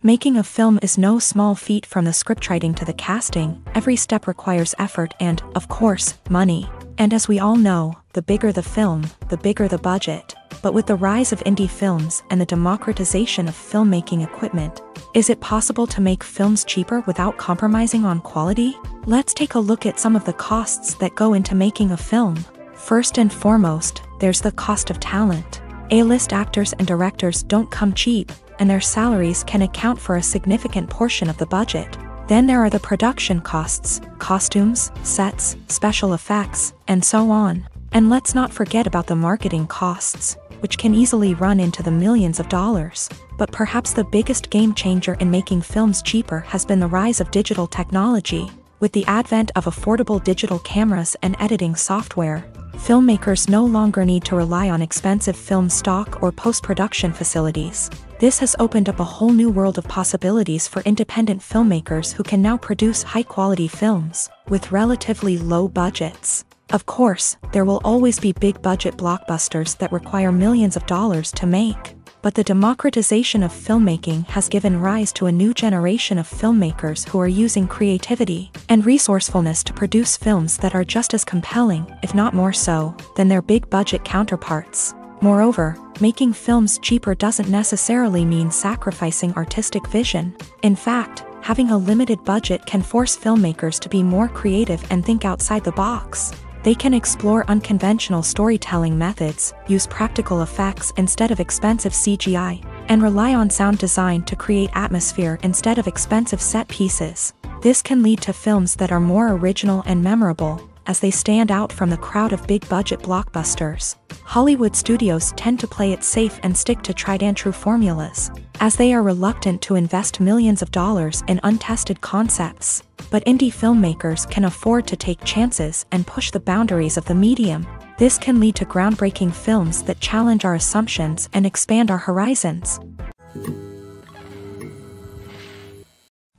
Making a film is no small feat. From the scriptwriting to the casting, every step requires effort and, of course, money. And as we all know, the bigger the film, the bigger the budget. But with the rise of indie films and the democratization of filmmaking equipment, is it possible to make films cheaper without compromising on quality? Let's take a look at some of the costs that go into making a film. First and foremost, there's the cost of talent. A-list actors and directors don't come cheap, and their salaries can account for a significant portion of the budget. Then there are the production costs, costumes, sets, special effects, and so on. And let's not forget about the marketing costs, which can easily run into the millions of dollars. But perhaps the biggest game changer in making films cheaper has been the rise of digital technology. With the advent of affordable digital cameras and editing software, filmmakers no longer need to rely on expensive film stock or post-production facilities. This has opened up a whole new world of possibilities for independent filmmakers who can now produce high-quality films with relatively low budgets. Of course, there will always be big-budget blockbusters that require millions of dollars to make. But the democratization of filmmaking has given rise to a new generation of filmmakers who are using creativity and resourcefulness to produce films that are just as compelling, if not more so, than their big-budget counterparts. Moreover, making films cheaper doesn't necessarily mean sacrificing artistic vision. In fact, having a limited budget can force filmmakers to be more creative and think outside the box. They can explore unconventional storytelling methods, use practical effects instead of expensive CGI, and rely on sound design to create atmosphere instead of expensive set pieces. This can lead to films that are more original and memorable, as they stand out from the crowd of big-budget blockbusters. Hollywood studios tend to play it safe and stick to tried-and-true formulas, as they are reluctant to invest millions of dollars in untested concepts. But indie filmmakers can afford to take chances and push the boundaries of the medium. This can lead to groundbreaking films that challenge our assumptions and expand our horizons.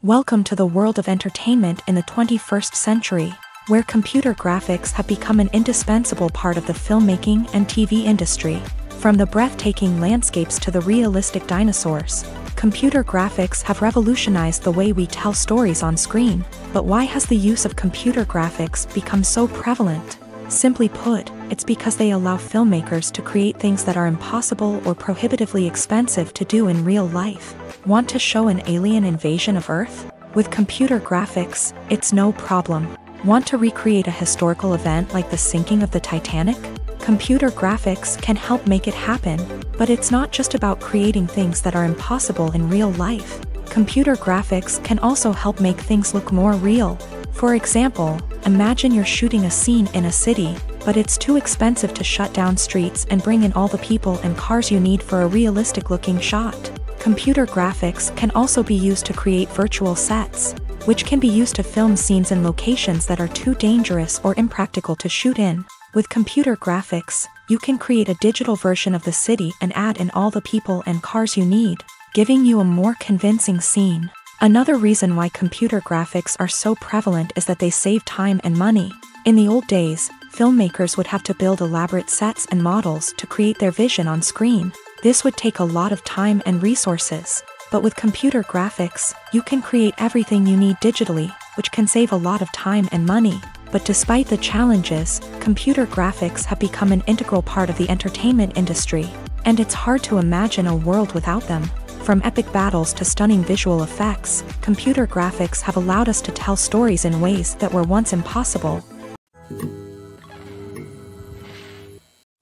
Welcome to the world of entertainment in the 21st century, where computer graphics have become an indispensable part of the filmmaking and TV industry. From the breathtaking landscapes to the realistic dinosaurs, computer graphics have revolutionized the way we tell stories on screen. But why has the use of computer graphics become so prevalent? Simply put, it's because they allow filmmakers to create things that are impossible or prohibitively expensive to do in real life. Want to show an alien invasion of Earth? With computer graphics, it's no problem. Want to recreate a historical event like the sinking of the Titanic? Computer graphics can help make it happen, but it's not just about creating things that are impossible in real life. Computer graphics can also help make things look more real. For example, imagine you're shooting a scene in a city, but it's too expensive to shut down streets and bring in all the people and cars you need for a realistic-looking shot. Computer graphics can also be used to create virtual sets, which can be used to film scenes in locations that are too dangerous or impractical to shoot in. With computer graphics, you can create a digital version of the city and add in all the people and cars you need, giving you a more convincing scene. Another reason why computer graphics are so prevalent is that they save time and money. In the old days, filmmakers would have to build elaborate sets and models to create their vision on screen. This would take a lot of time and resources. But with computer graphics, you can create everything you need digitally, which can save a lot of time and money. But despite the challenges, computer graphics have become an integral part of the entertainment industry, and it's hard to imagine a world without them. From epic battles to stunning visual effects, computer graphics have allowed us to tell stories in ways that were once impossible.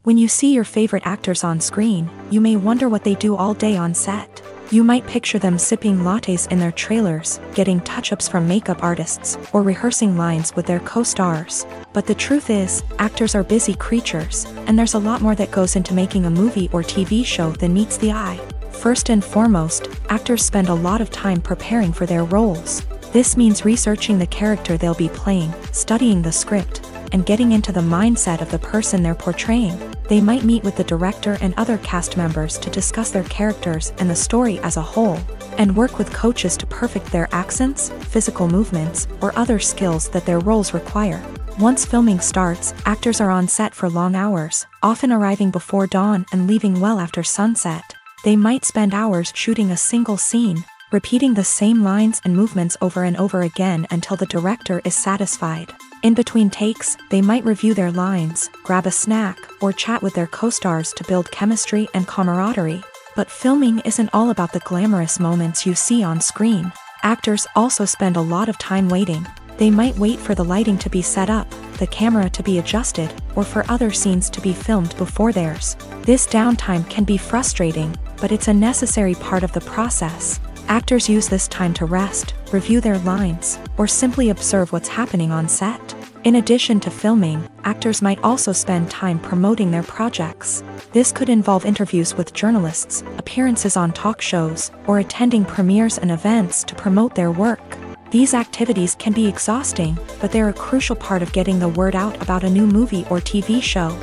When you see your favorite actors on screen, you may wonder what they do all day on set. You might picture them sipping lattes in their trailers, getting touch-ups from makeup artists, or rehearsing lines with their co-stars. But the truth is, actors are busy creatures, and there's a lot more that goes into making a movie or TV show than meets the eye. First and foremost, actors spend a lot of time preparing for their roles. This means researching the character they'll be playing, studying the script, and getting into the mindset of the person they're portraying. They might meet with the director and other cast members to discuss their characters and the story as a whole, and work with coaches to perfect their accents, physical movements, or other skills that their roles require. Once filming starts, actors are on set for long hours, often arriving before dawn and leaving well after sunset. They might spend hours shooting a single scene, repeating the same lines and movements over and over again until the director is satisfied. In between takes, they might review their lines, grab a snack, or chat with their co-stars to build chemistry and camaraderie. But filming isn't all about the glamorous moments you see on screen. Actors also spend a lot of time waiting. They might wait for the lighting to be set up, the camera to be adjusted, or for other scenes to be filmed before theirs. This downtime can be frustrating, but it's a necessary part of the process. Actors use this time to rest, review their lines, or simply observe what's happening on set. In addition to filming, actors might also spend time promoting their projects. This could involve interviews with journalists, appearances on talk shows, or attending premieres and events to promote their work. These activities can be exhausting, but they're a crucial part of getting the word out about a new movie or TV show.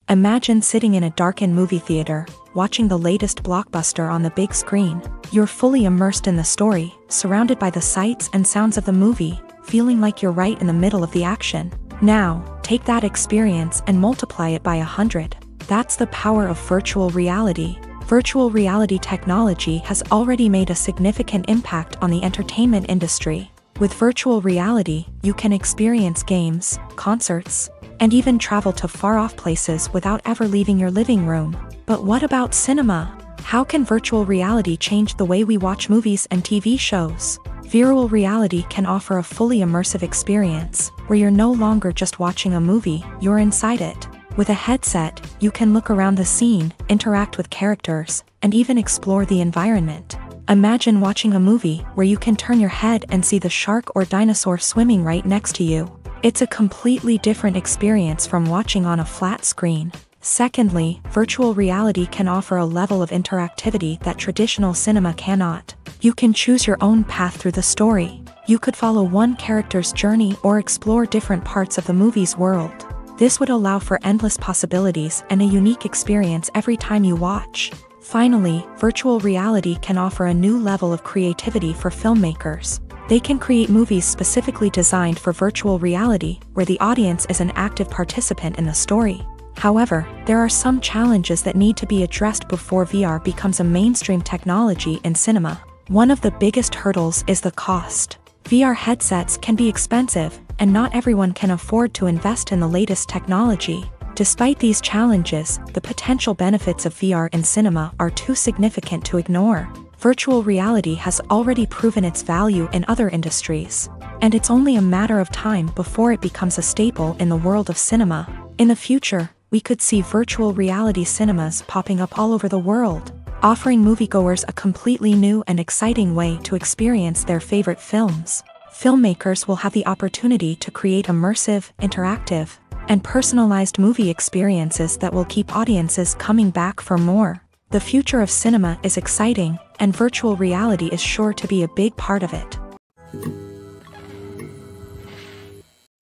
Imagine sitting in a darkened movie theater, watching the latest blockbuster on the big screen. You're fully immersed in the story, surrounded by the sights and sounds of the movie, feeling like you're right in the middle of the action. Now, take that experience and multiply it by 100. That's the power of virtual reality. Virtual reality technology has already made a significant impact on the entertainment industry. With virtual reality, you can experience games, concerts, and even travel to far-off places without ever leaving your living room. But what about cinema? How can virtual reality change the way we watch movies and TV shows? Virtual reality can offer a fully immersive experience, where you're no longer just watching a movie, you're inside it. With a headset, you can look around the scene, interact with characters, and even explore the environment. Imagine watching a movie where you can turn your head and see the shark or dinosaur swimming right next to you. It's a completely different experience from watching on a flat screen. Secondly, virtual reality can offer a level of interactivity that traditional cinema cannot. You can choose your own path through the story. You could follow one character's journey or explore different parts of the movie's world. This would allow for endless possibilities and a unique experience every time you watch. Finally, virtual reality can offer a new level of creativity for filmmakers. They can create movies specifically designed for virtual reality, where the audience is an active participant in the story. However, there are some challenges that need to be addressed before VR becomes a mainstream technology in cinema. One of the biggest hurdles is the cost. VR headsets can be expensive, and not everyone can afford to invest in the latest technology. Despite these challenges, the potential benefits of VR in cinema are too significant to ignore. Virtual reality has already proven its value in other industries, and it's only a matter of time before it becomes a staple in the world of cinema. In the future, we could see virtual reality cinemas popping up all over the world, offering moviegoers a completely new and exciting way to experience their favorite films. Filmmakers will have the opportunity to create immersive, interactive, and personalized movie experiences that will keep audiences coming back for more. The future of cinema is exciting, and virtual reality is sure to be a big part of it.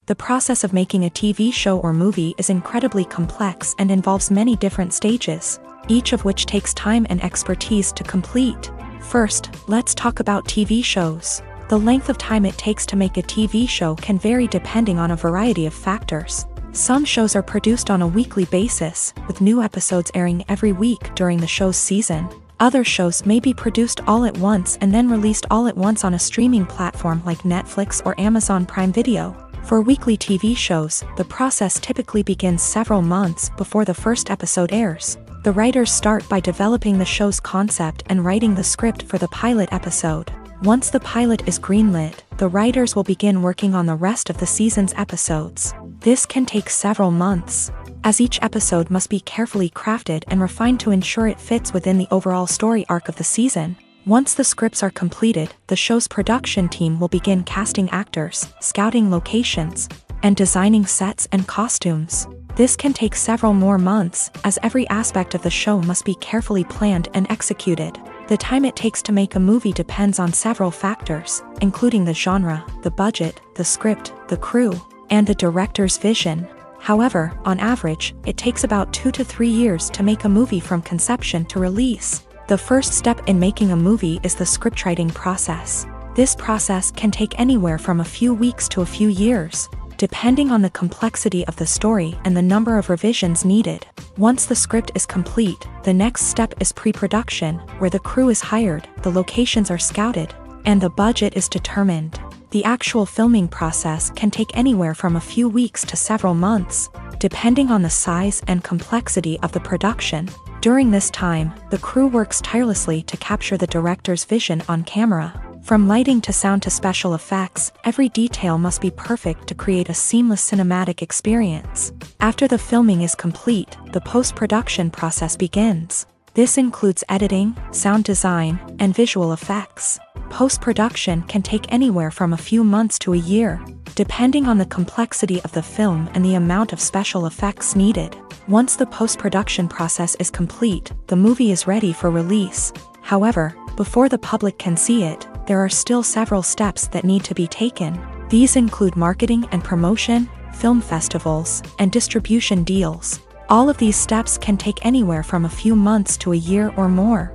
The process of making a TV show or movie is incredibly complex and involves many different stages, each of which takes time and expertise to complete. First, let's talk about TV shows. The length of time it takes to make a TV show can vary depending on a variety of factors. Some shows are produced on a weekly basis, with new episodes airing every week during the show's season. Other shows may be produced all at once and then released all at once on a streaming platform like Netflix or Amazon Prime Video. For weekly TV shows, the process typically begins several months before the first episode airs. The writers start by developing the show's concept and writing the script for the pilot episode. Once the pilot is greenlit, the writers will begin working on the rest of the season's episodes. This can take several months, as each episode must be carefully crafted and refined to ensure it fits within the overall story arc of the season. Once the scripts are completed, the show's production team will begin casting actors, scouting locations, and designing sets and costumes. This can take several more months, as every aspect of the show must be carefully planned and executed. The time it takes to make a movie depends on several factors, including the genre, the budget, the script, the crew, and the director's vision. However, on average, it takes about 2 to 3 years to make a movie from conception to release. The first step in making a movie is the scriptwriting process. This process can take anywhere from a few weeks to a few years, depending on the complexity of the story and the number of revisions needed. Once the script is complete, the next step is pre-production, where the crew is hired, the locations are scouted, and the budget is determined. The actual filming process can take anywhere from a few weeks to several months, depending on the size and complexity of the production. During this time, the crew works tirelessly to capture the director's vision on camera. From lighting to sound to special effects, every detail must be perfect to create a seamless cinematic experience. After the filming is complete, the post-production process begins. This includes editing, sound design, and visual effects. Post-production can take anywhere from a few months to a year, depending on the complexity of the film and the amount of special effects needed. Once the post-production process is complete, the movie is ready for release. However, before the public can see it, there are still several steps that need to be taken. These include marketing and promotion, film festivals, and distribution deals. All of these steps can take anywhere from a few months to a year or more.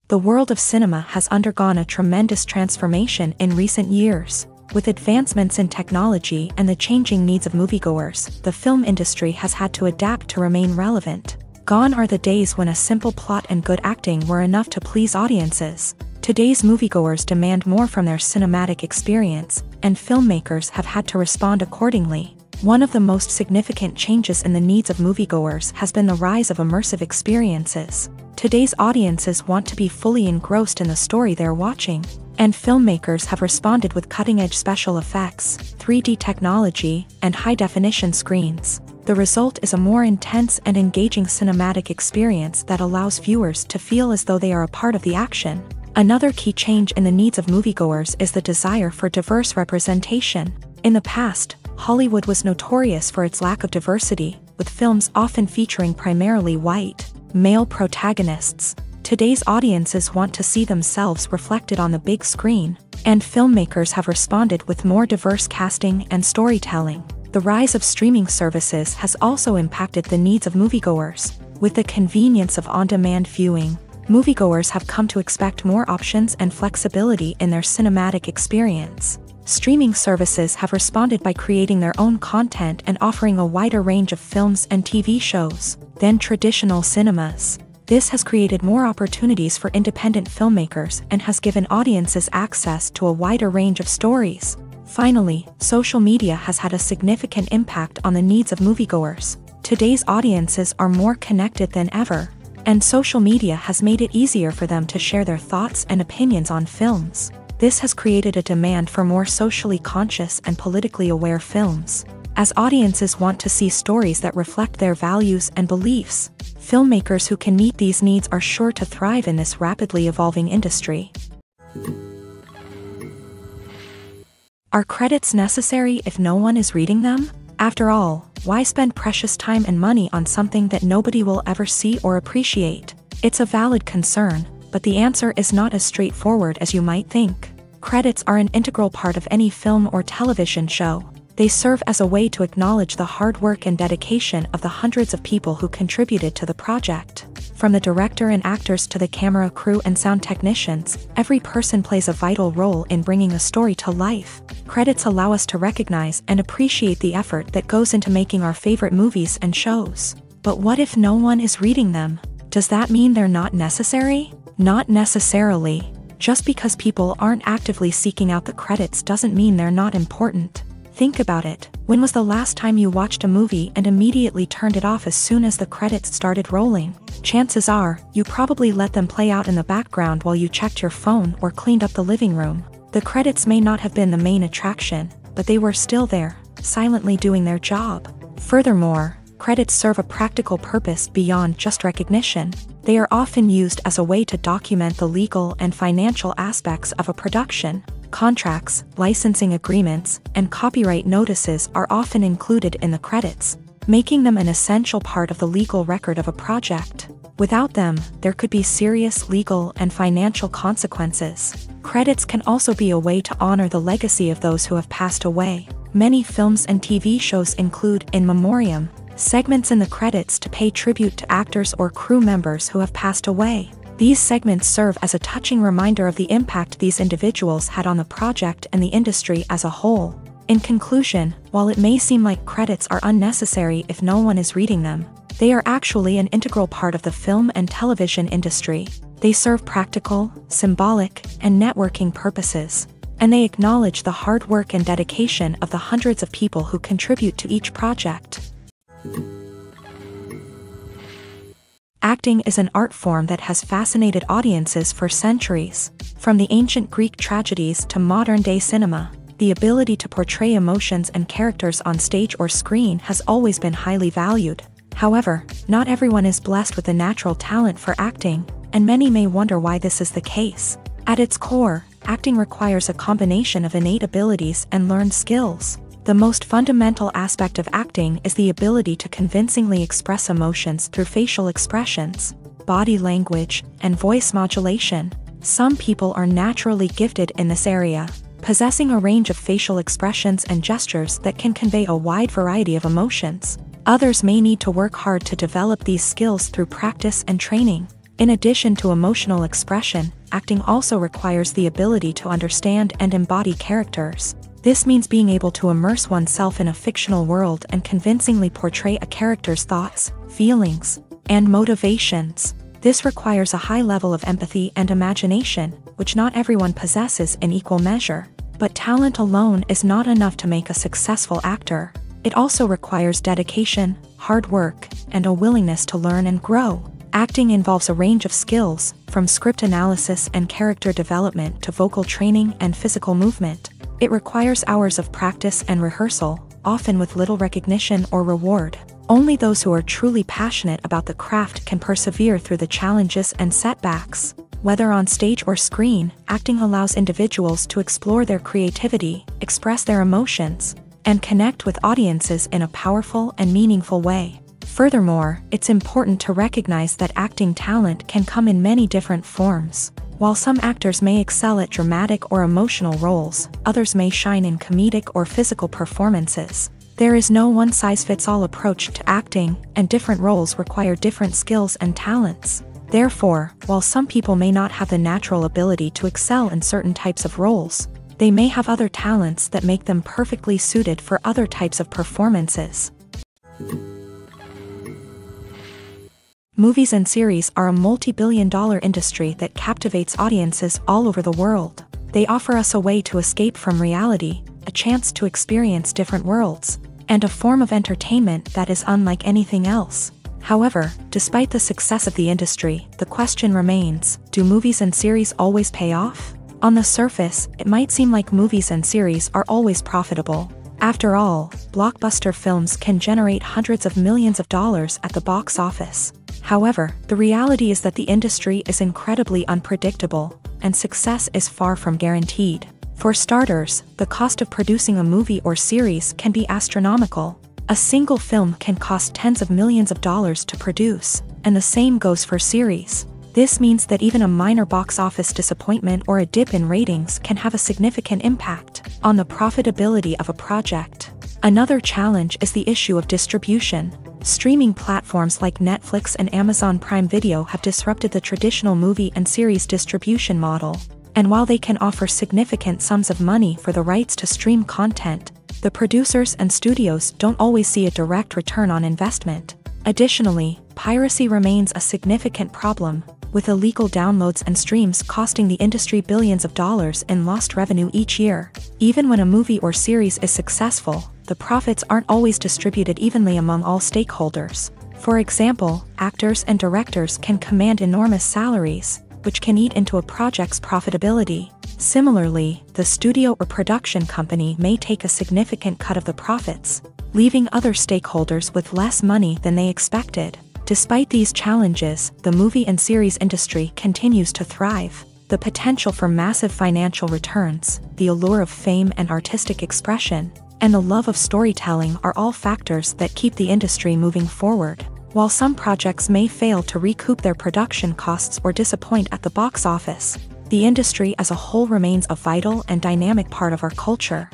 The world of cinema has undergone a tremendous transformation in recent years. With advancements in technology and the changing needs of moviegoers, the film industry has had to adapt to remain relevant. Gone are the days when a simple plot and good acting were enough to please audiences. Today's moviegoers demand more from their cinematic experience, and filmmakers have had to respond accordingly. One of the most significant changes in the needs of moviegoers has been the rise of immersive experiences. Today's audiences want to be fully engrossed in the story they're watching, and filmmakers have responded with cutting-edge special effects, 3D technology, and high-definition screens. The result is a more intense and engaging cinematic experience that allows viewers to feel as though they are a part of the action. Another key change in the needs of moviegoers is the desire for diverse representation. In the past, Hollywood was notorious for its lack of diversity, with films often featuring primarily white, male protagonists. Today's audiences want to see themselves reflected on the big screen, and filmmakers have responded with more diverse casting and storytelling. The rise of streaming services has also impacted the needs of moviegoers. With the convenience of on-demand viewing, moviegoers have come to expect more options and flexibility in their cinematic experience. Streaming services have responded by creating their own content and offering a wider range of films and TV shows than traditional cinemas. This has created more opportunities for independent filmmakers and has given audiences access to a wider range of stories. Finally, social media has had a significant impact on the needs of moviegoers. Today's audiences are more connected than ever, and social media has made it easier for them to share their thoughts and opinions on films. This has created a demand for more socially conscious and politically aware films. As audiences want to see stories that reflect their values and beliefs, filmmakers who can meet these needs are sure to thrive in this rapidly evolving industry. Are credits necessary if no one is reading them? After all, why spend precious time and money on something that nobody will ever see or appreciate? It's a valid concern, but the answer is not as straightforward as you might think. Credits are an integral part of any film or television show. They serve as a way to acknowledge the hard work and dedication of the hundreds of people who contributed to the project. From the director and actors to the camera crew and sound technicians, every person plays a vital role in bringing a story to life. Credits allow us to recognize and appreciate the effort that goes into making our favorite movies and shows. But what if no one is reading them? Does that mean they're not necessary? Not necessarily. Just because people aren't actively seeking out the credits doesn't mean they're not important. Think about it. When was the last time you watched a movie and immediately turned it off as soon as the credits started rolling? Chances are, you probably let them play out in the background while you checked your phone or cleaned up the living room. The credits may not have been the main attraction, but they were still there, silently doing their job. Furthermore, credits serve a practical purpose beyond just recognition. They are often used as a way to document the legal and financial aspects of a production. Contracts, licensing agreements, and copyright notices are often included in the credits. making them an essential part of the legal record of a project. Without them, there could be serious legal and financial consequences. Credits can also be a way to honor the legacy of those who have passed away. Many films and TV shows include in memoriam segments in the credits to pay tribute to actors or crew members who have passed away. These segments serve as a touching reminder of the impact these individuals had on the project and the industry as a whole. In conclusion, while it may seem like credits are unnecessary if no one is reading them, they are actually an integral part of the film and television industry. They serve practical, symbolic, and networking purposes, and they acknowledge the hard work and dedication of the hundreds of people who contribute to each project. Acting is an art form that has fascinated audiences for centuries. From the ancient Greek tragedies to modern-day cinema, the ability to portray emotions and characters on stage or screen has always been highly valued. However, not everyone is blessed with a natural talent for acting, and many may wonder why this is the case. At its core, acting requires a combination of innate abilities and learned skills. The most fundamental aspect of acting is the ability to convincingly express emotions through facial expressions, body language, and voice modulation. Some people are naturally gifted in this area, possessing a range of facial expressions and gestures that can convey a wide variety of emotions. Others may need to work hard to develop these skills through practice and training. In addition to emotional expression, acting also requires the ability to understand and embody characters. This means being able to immerse oneself in a fictional world and convincingly portray a character's thoughts, feelings, and motivations. This requires a high level of empathy and imagination, which not everyone possesses in equal measure. But talent alone is not enough to make a successful actor. It also requires dedication, hard work, and a willingness to learn and grow. Acting involves a range of skills, from script analysis and character development to vocal training and physical movement. It requires hours of practice and rehearsal, often with little recognition or reward. Only those who are truly passionate about the craft can persevere through the challenges and setbacks. Whether on stage or screen, acting allows individuals to explore their creativity, express their emotions, and connect with audiences in a powerful and meaningful way. Furthermore, it's important to recognize that acting talent can come in many different forms. While some actors may excel at dramatic or emotional roles, others may shine in comedic or physical performances. There is no one-size-fits-all approach to acting, and different roles require different skills and talents. Therefore, while some people may not have the natural ability to excel in certain types of roles, they may have other talents that make them perfectly suited for other types of performances. Movies and series are a multi-billion-dollar industry that captivates audiences all over the world. They offer us a way to escape from reality, a chance to experience different worlds, and a form of entertainment that is unlike anything else. However, despite the success of the industry, the question remains, do movies and series always pay off? On the surface, it might seem like movies and series are always profitable. After all, blockbuster films can generate hundreds of millions of dollars at the box office. However, the reality is that the industry is incredibly unpredictable, and success is far from guaranteed. For starters, the cost of producing a movie or series can be astronomical. A single film can cost tens of millions of dollars to produce, and the same goes for series. This means that even a minor box office disappointment or a dip in ratings can have a significant impact on the profitability of a project. Another challenge is the issue of distribution. Streaming platforms like Netflix and Amazon Prime Video have disrupted the traditional movie and series distribution model. And while they can offer significant sums of money for the rights to stream content, the producers and studios don't always see a direct return on investment. Additionally, piracy remains a significant problem, with illegal downloads and streams costing the industry billions of dollars in lost revenue each year. Even when a movie or series is successful, the profits aren't always distributed evenly among all stakeholders. For example, actors and directors can command enormous salaries, which can eat into a project's profitability. Similarly, the studio or production company may take a significant cut of the profits, leaving other stakeholders with less money than they expected. Despite these challenges, the movie and series industry continues to thrive. The potential for massive financial returns, the allure of fame and artistic expression, and the love of storytelling are all factors that keep the industry moving forward. While some projects may fail to recoup their production costs or disappoint at the box office, the industry as a whole remains a vital and dynamic part of our culture.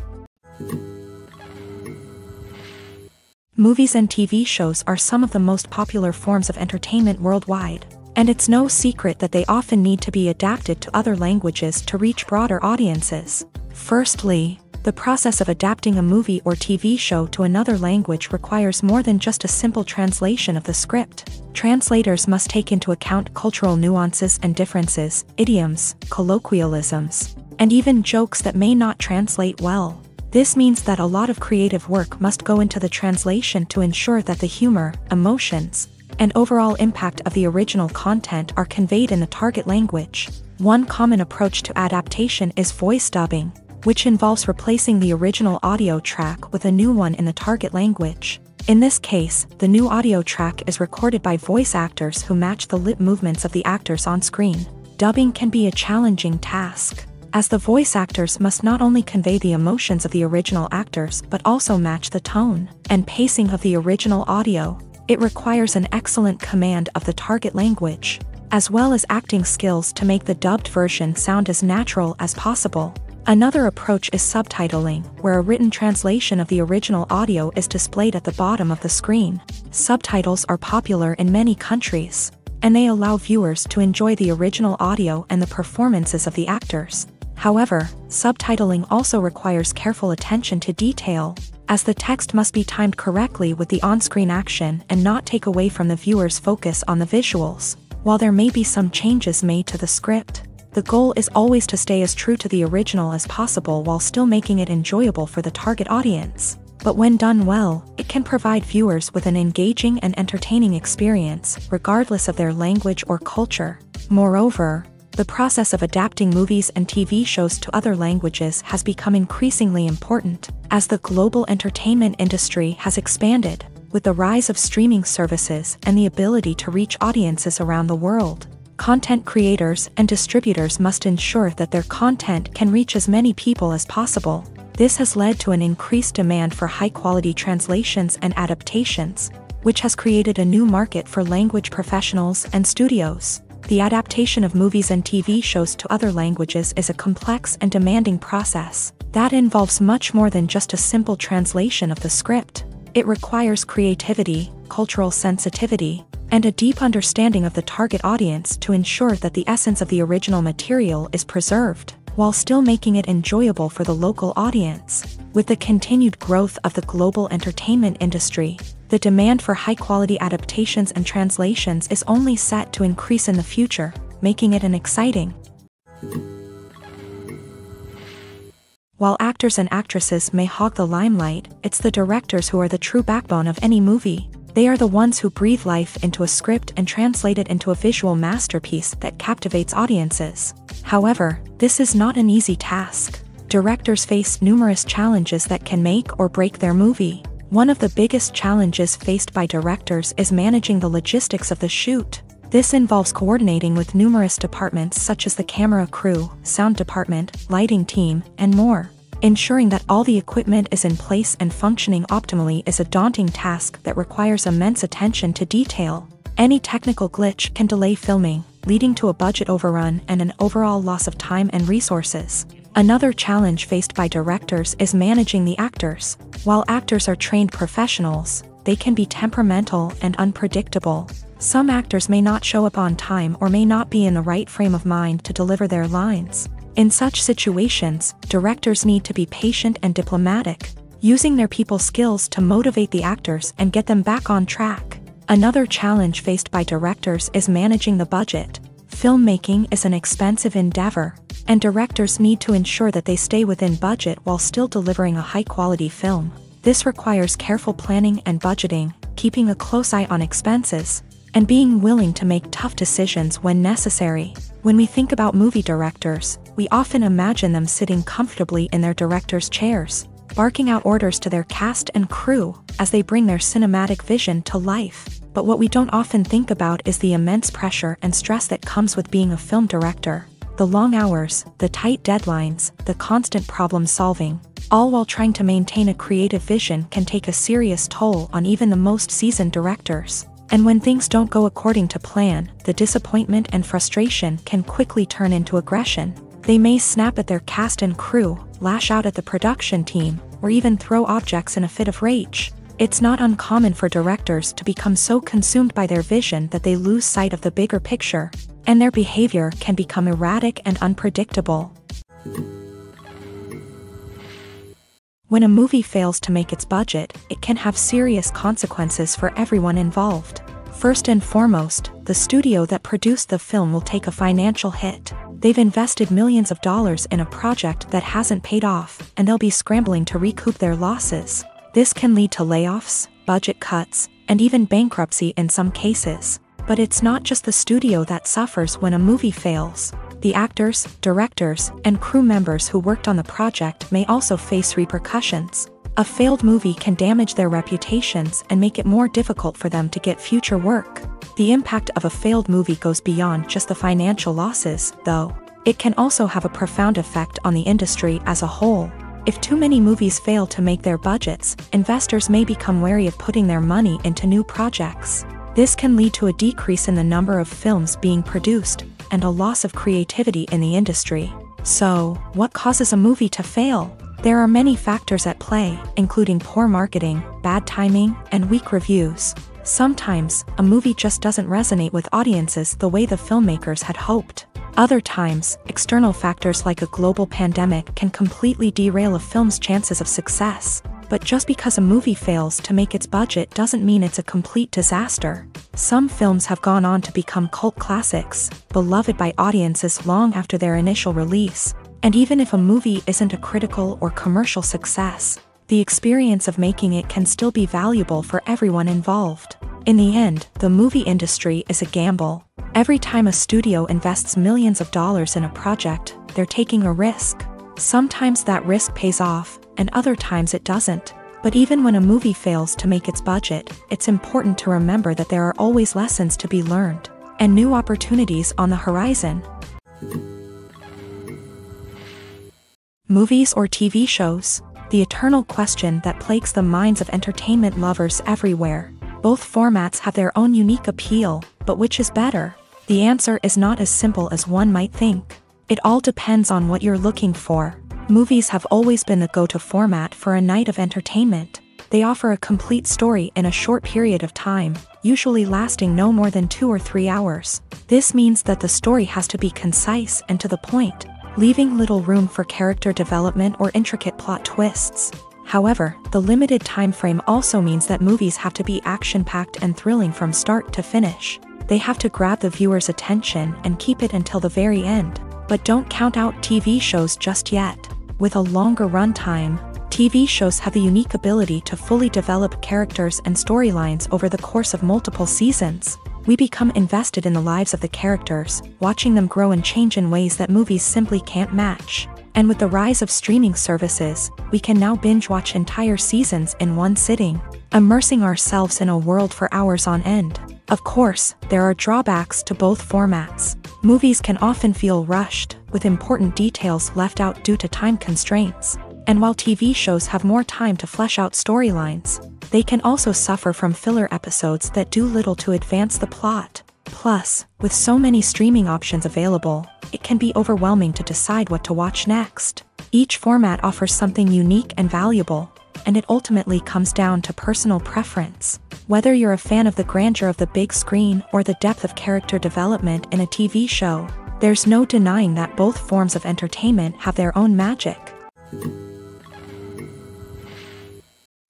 Movies and TV shows are some of the most popular forms of entertainment worldwide, and it's no secret that they often need to be adapted to other languages to reach broader audiences. Firstly, the process of adapting a movie or TV show to another language requires more than just a simple translation of the script. Translators must take into account cultural nuances and differences, idioms, colloquialisms, and even jokes that may not translate well. This means that a lot of creative work must go into the translation to ensure that the humor, emotions, and overall impact of the original content are conveyed in the target language. One common approach to adaptation is voice dubbing, which involves replacing the original audio track with a new one in the target language. In this case, the new audio track is recorded by voice actors who match the lip movements of the actors on screen. Dubbing can be a challenging task, as the voice actors must not only convey the emotions of the original actors but also match the tone and pacing of the original audio. It requires an excellent command of the target language, as well as acting skills to make the dubbed version sound as natural as possible. Another approach is subtitling, where a written translation of the original audio is displayed at the bottom of the screen. Subtitles are popular in many countries, and they allow viewers to enjoy the original audio and the performances of the actors. However, subtitling also requires careful attention to detail, as the text must be timed correctly with the on-screen action and not take away from the viewer's focus on the visuals. While there may be some changes made to the script, the goal is always to stay as true to the original as possible while still making it enjoyable for the target audience. But when done well, it can provide viewers with an engaging and entertaining experience, regardless of their language or culture. Moreover, the process of adapting movies and TV shows to other languages has become increasingly important, as the global entertainment industry has expanded, with the rise of streaming services and the ability to reach audiences around the world. Content creators and distributors must ensure that their content can reach as many people as possible. This has led to an increased demand for high-quality translations and adaptations, which has created a new market for language professionals and studios. The adaptation of movies and TV shows to other languages is a complex and demanding process that involves much more than just a simple translation of the script. It requires creativity, cultural sensitivity, and a deep understanding of the target audience to ensure that the essence of the original material is preserved, while still making it enjoyable for the local audience. With the continued growth of the global entertainment industry, the demand for high-quality adaptations and translations is only set to increase in the future, making it an exciting. While actors and actresses may hog the limelight, it's the directors who are the true backbone of any movie. They are the ones who breathe life into a script and translate it into a visual masterpiece that captivates audiences. However, this is not an easy task. Directors face numerous challenges that can make or break their movie. One of the biggest challenges faced by directors is managing the logistics of the shoot. This involves coordinating with numerous departments such as the camera crew, sound department, lighting team, and more. Ensuring that all the equipment is in place and functioning optimally is a daunting task that requires immense attention to detail. Any technical glitch can delay filming, leading to a budget overrun and an overall loss of time and resources. Another challenge faced by directors is managing the actors. While actors are trained professionals, they can be temperamental and unpredictable. Some actors may not show up on time or may not be in the right frame of mind to deliver their lines. In such situations, directors need to be patient and diplomatic, using their people skills to motivate the actors and get them back on track. Another challenge faced by directors is managing the budget. Filmmaking is an expensive endeavor, and directors need to ensure that they stay within budget while still delivering a high-quality film. This requires careful planning and budgeting, keeping a close eye on expenses, and being willing to make tough decisions when necessary. When we think about movie directors, we often imagine them sitting comfortably in their director's chairs, barking out orders to their cast and crew as they bring their cinematic vision to life. But what we don't often think about is the immense pressure and stress that comes with being a film director. The long hours, the tight deadlines, the constant problem solving, all while trying to maintain a creative vision can take a serious toll on even the most seasoned directors. And when things don't go according to plan, the disappointment and frustration can quickly turn into aggression. They may snap at their cast and crew, lash out at the production team, or even throw objects in a fit of rage. It's not uncommon for directors to become so consumed by their vision that they lose sight of the bigger picture, and their behavior can become erratic and unpredictable. When a movie fails to make its budget, it can have serious consequences for everyone involved. First and foremost, the studio that produced the film will take a financial hit. They've invested millions of dollars in a project that hasn't paid off, and they'll be scrambling to recoup their losses. This can lead to layoffs, budget cuts, and even bankruptcy in some cases. But it's not just the studio that suffers when a movie fails. The actors, directors, and crew members who worked on the project may also face repercussions. A failed movie can damage their reputations and make it more difficult for them to get future work. The impact of a failed movie goes beyond just the financial losses, though. It can also have a profound effect on the industry as a whole. If too many movies fail to make their budgets, investors may become wary of putting their money into new projects. This can lead to a decrease in the number of films being produced, and a loss of creativity in the industry. So, what causes a movie to fail? There are many factors at play, including poor marketing, bad timing, and weak reviews. Sometimes, a movie just doesn't resonate with audiences the way the filmmakers had hoped. Other times, external factors like a global pandemic can completely derail a film's chances of success. But just because a movie fails to make its budget doesn't mean it's a complete disaster. Some films have gone on to become cult classics, beloved by audiences long after their initial release. And even if a movie isn't a critical or commercial success, the experience of making it can still be valuable for everyone involved. In the end, the movie industry is a gamble. Every time a studio invests millions of dollars in a project, they're taking a risk. Sometimes that risk pays off, and other times it doesn't. But even when a movie fails to make its budget, it's important to remember that there are always lessons to be learned, and new opportunities on the horizon. Movies or TV shows? The eternal question that plagues the minds of entertainment lovers everywhere. Both formats have their own unique appeal, but which is better? The answer is not as simple as one might think. It all depends on what you're looking for. Movies have always been the go-to format for a night of entertainment. They offer a complete story in a short period of time, usually lasting no more than 2 or 3 hours. This means that the story has to be concise and to the point, leaving little room for character development or intricate plot twists. However, the limited time frame also means that movies have to be action-packed and thrilling from start to finish. They have to grab the viewer's attention and keep it until the very end. But don't count out TV shows just yet. With a longer runtime, TV shows have the unique ability to fully develop characters and storylines over the course of multiple seasons. We become invested in the lives of the characters, watching them grow and change in ways that movies simply can't match. And with the rise of streaming services, we can now binge-watch entire seasons in one sitting, immersing ourselves in a world for hours on end. Of course, there are drawbacks to both formats. Movies can often feel rushed, with important details left out due to time constraints. And while TV shows have more time to flesh out storylines, they can also suffer from filler episodes that do little to advance the plot. Plus, with so many streaming options available, it can be overwhelming to decide what to watch next. Each format offers something unique and valuable, and it ultimately comes down to personal preference. Whether you're a fan of the grandeur of the big screen or the depth of character development in a TV show, there's no denying that both forms of entertainment have their own magic.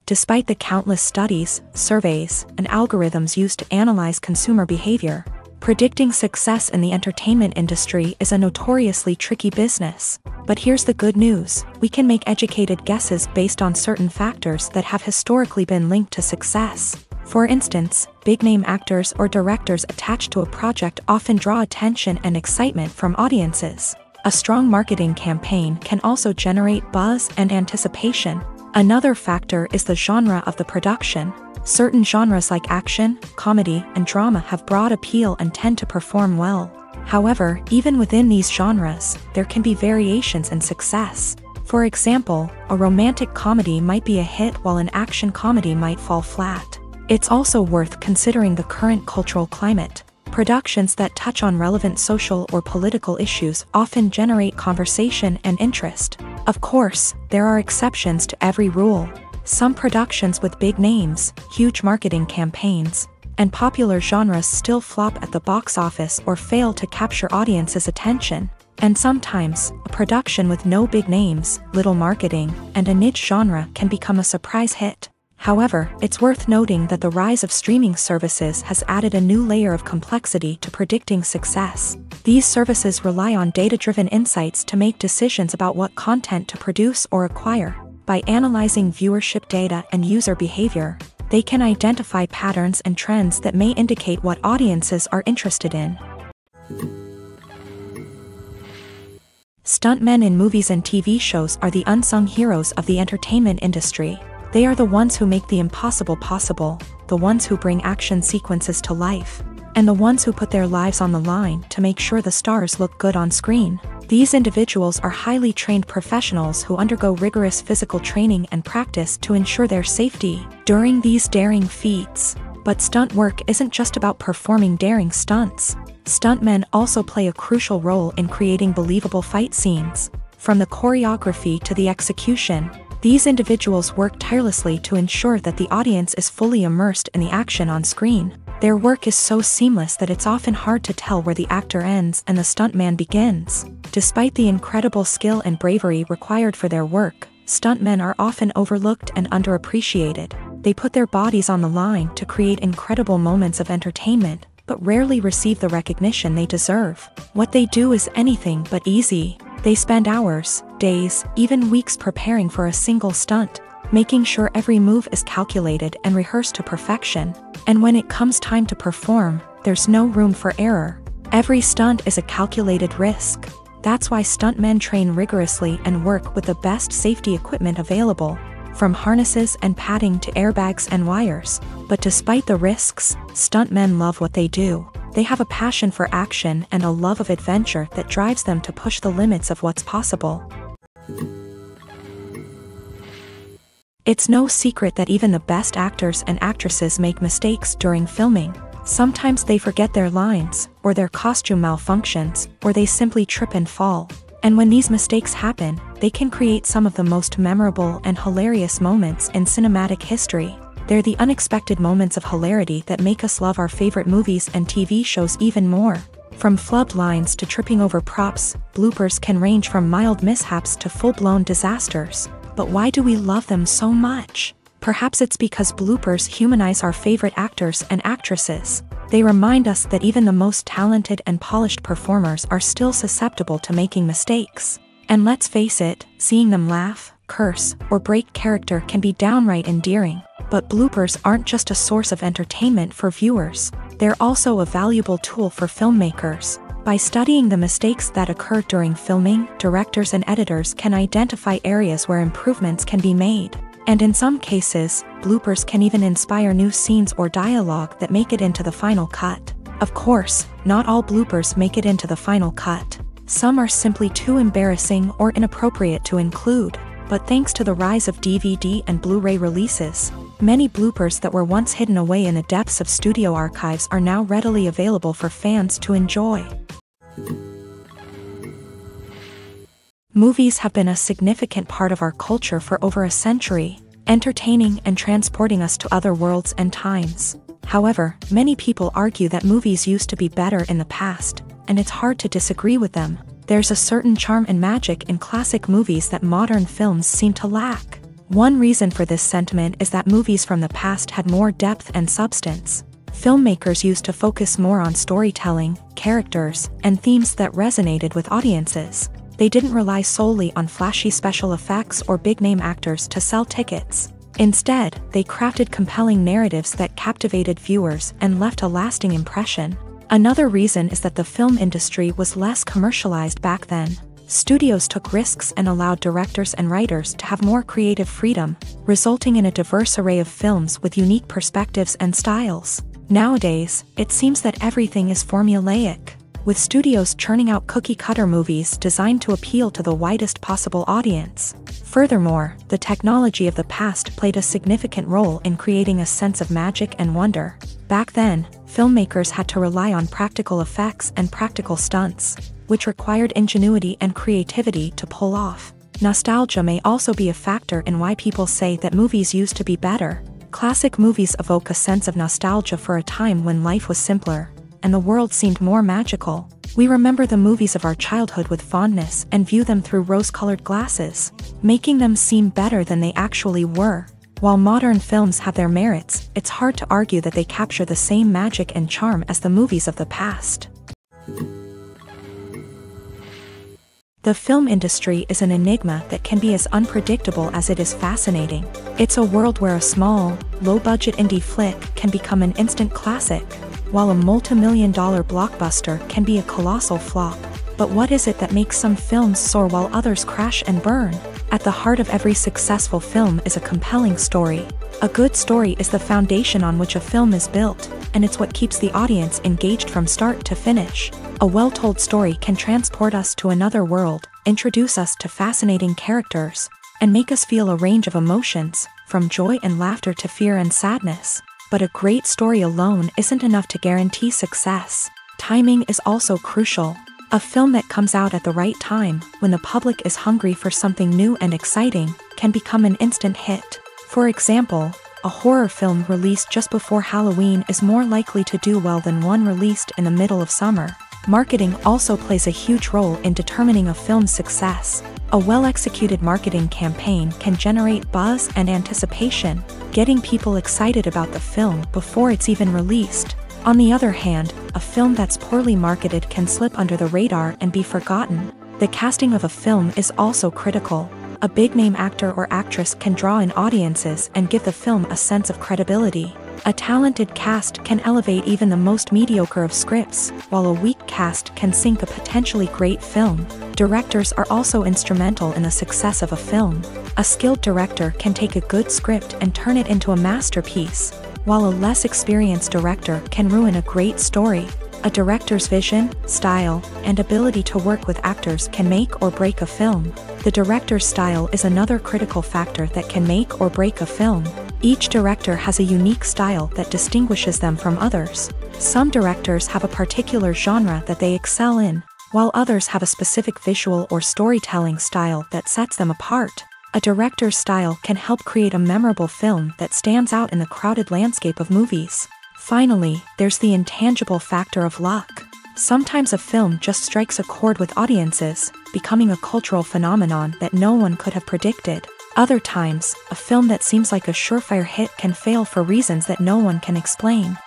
Despite the countless studies, surveys, and algorithms used to analyze consumer behavior, predicting success in the entertainment industry is a notoriously tricky business. But here's the good news: we can make educated guesses based on certain factors that have historically been linked to success. For instance, big-name actors or directors attached to a project often draw attention and excitement from audiences. A strong marketing campaign can also generate buzz and anticipation. Another factor is the genre of the production. Certain genres like action, comedy, and drama have broad appeal and tend to perform well. However, even within these genres, there can be variations in success. For example, a romantic comedy might be a hit while an action comedy might fall flat. It's also worth considering the current cultural climate. Productions that touch on relevant social or political issues often generate conversation and interest. Of course, there are exceptions to every rule. Some productions with big names, huge marketing campaigns, and popular genres still flop at the box office or fail to capture audiences' attention. And sometimes, a production with no big names, little marketing, and a niche genre can become a surprise hit. However, it's worth noting that the rise of streaming services has added a new layer of complexity to predicting success. These services rely on data-driven insights to make decisions about what content to produce or acquire. By analyzing viewership data and user behavior, they can identify patterns and trends that may indicate what audiences are interested in. Stuntmen in movies and TV shows are the unsung heroes of the entertainment industry. They are the ones who make the impossible possible, the ones who bring action sequences to life, and the ones who put their lives on the line to make sure the stars look good on screen. These individuals are highly trained professionals who undergo rigorous physical training and practice to ensure their safety during these daring feats. But stunt work isn't just about performing daring stunts. Stuntmen also play a crucial role in creating believable fight scenes. From the choreography to the execution, these individuals work tirelessly to ensure that the audience is fully immersed in the action on screen. Their work is so seamless that it's often hard to tell where the actor ends and the stuntman begins. Despite the incredible skill and bravery required for their work, stuntmen are often overlooked and underappreciated. They put their bodies on the line to create incredible moments of entertainment, but rarely receive the recognition they deserve. What they do is anything but easy. They spend hours, days, even weeks preparing for a single stunt, making sure every move is calculated and rehearsed to perfection. And when it comes time to perform, there's no room for error. Every stunt is a calculated risk. That's why stuntmen train rigorously and work with the best safety equipment available, from harnesses and padding to airbags and wires. But despite the risks, stuntmen love what they do. They have a passion for action and a love of adventure that drives them to push the limits of what's possible. It's no secret that even the best actors and actresses make mistakes during filming. Sometimes they forget their lines, or their costume malfunctions, or they simply trip and fall. And when these mistakes happen, they can create some of the most memorable and hilarious moments in cinematic history. They're the unexpected moments of hilarity that make us love our favorite movies and TV shows even more. From flubbed lines to tripping over props, bloopers can range from mild mishaps to full-blown disasters. But why do we love them so much? Perhaps it's because bloopers humanize our favorite actors and actresses. They remind us that even the most talented and polished performers are still susceptible to making mistakes. And let's face it, seeing them laugh, curse, or break character can be downright endearing. But bloopers aren't just a source of entertainment for viewers. They're also a valuable tool for filmmakers. By studying the mistakes that occur during filming, directors and editors can identify areas where improvements can be made. And in some cases, bloopers can even inspire new scenes or dialogue that make it into the final cut. Of course, not all bloopers make it into the final cut. Some are simply too embarrassing or inappropriate to include. But thanks to the rise of DVD and Blu-ray releases, many bloopers that were once hidden away in the depths of studio archives are now readily available for fans to enjoy. Movies have been a significant part of our culture for over a century, entertaining and transporting us to other worlds and times. However, many people argue that movies used to be better in the past, and it's hard to disagree with them. There's a certain charm and magic in classic movies that modern films seem to lack. One reason for this sentiment is that movies from the past had more depth and substance. Filmmakers used to focus more on storytelling, characters, and themes that resonated with audiences. They didn't rely solely on flashy special effects or big-name actors to sell tickets. Instead, they crafted compelling narratives that captivated viewers and left a lasting impression. Another reason is that the film industry was less commercialized back then. Studios took risks and allowed directors and writers to have more creative freedom, resulting in a diverse array of films with unique perspectives and styles. Nowadays, it seems that everything is formulaic. with studios churning out cookie-cutter movies designed to appeal to the widest possible audience. Furthermore, the technology of the past played a significant role in creating a sense of magic and wonder. Back then, filmmakers had to rely on practical effects and practical stunts, which required ingenuity and creativity to pull off. Nostalgia may also be a factor in why people say that movies used to be better. Classic movies evoke a sense of nostalgia for a time when life was simpler, and the world seemed more magical. We remember the movies of our childhood with fondness and view them through rose-colored glasses, making them seem better than they actually were. While modern films have their merits, it's hard to argue that they capture the same magic and charm as the movies of the past. The film industry is an enigma that can be as unpredictable as it is fascinating. It's a world where a small, low-budget indie flick can become an instant classic, while a multi-million-dollar blockbuster can be a colossal flop. But what is it that makes some films soar while others crash and burn? At the heart of every successful film is a compelling story. A good story is the foundation on which a film is built, and it's what keeps the audience engaged from start to finish. A well-told story can transport us to another world, introduce us to fascinating characters, and make us feel a range of emotions, from joy and laughter to fear and sadness. But a great story alone isn't enough to guarantee success. Timing is also crucial. A film that comes out at the right time, when the public is hungry for something new and exciting, can become an instant hit. For example, a horror film released just before Halloween is more likely to do well than one released in the middle of summer. Marketing also plays a huge role in determining a film's success. A well-executed marketing campaign can generate buzz and anticipation, getting people excited about the film before it's even released. On the other hand, a film that's poorly marketed can slip under the radar and be forgotten. The casting of a film is also critical. A big-name actor or actress can draw in audiences and give the film a sense of credibility. A talented cast can elevate even the most mediocre of scripts, while a weak cast can sink a potentially great film. Directors are also instrumental in the success of a film. A skilled director can take a good script and turn it into a masterpiece, while a less experienced director can ruin a great story. A director's vision, style, and ability to work with actors can make or break a film. The director's style is another critical factor that can make or break a film. Each director has a unique style that distinguishes them from others. Some directors have a particular genre that they excel in, while others have a specific visual or storytelling style that sets them apart. A director's style can help create a memorable film that stands out in the crowded landscape of movies. Finally, there's the intangible factor of luck. Sometimes a film just strikes a chord with audiences, becoming a cultural phenomenon that no one could have predicted. Other times, a film that seems like a surefire hit can fail for reasons that no one can explain.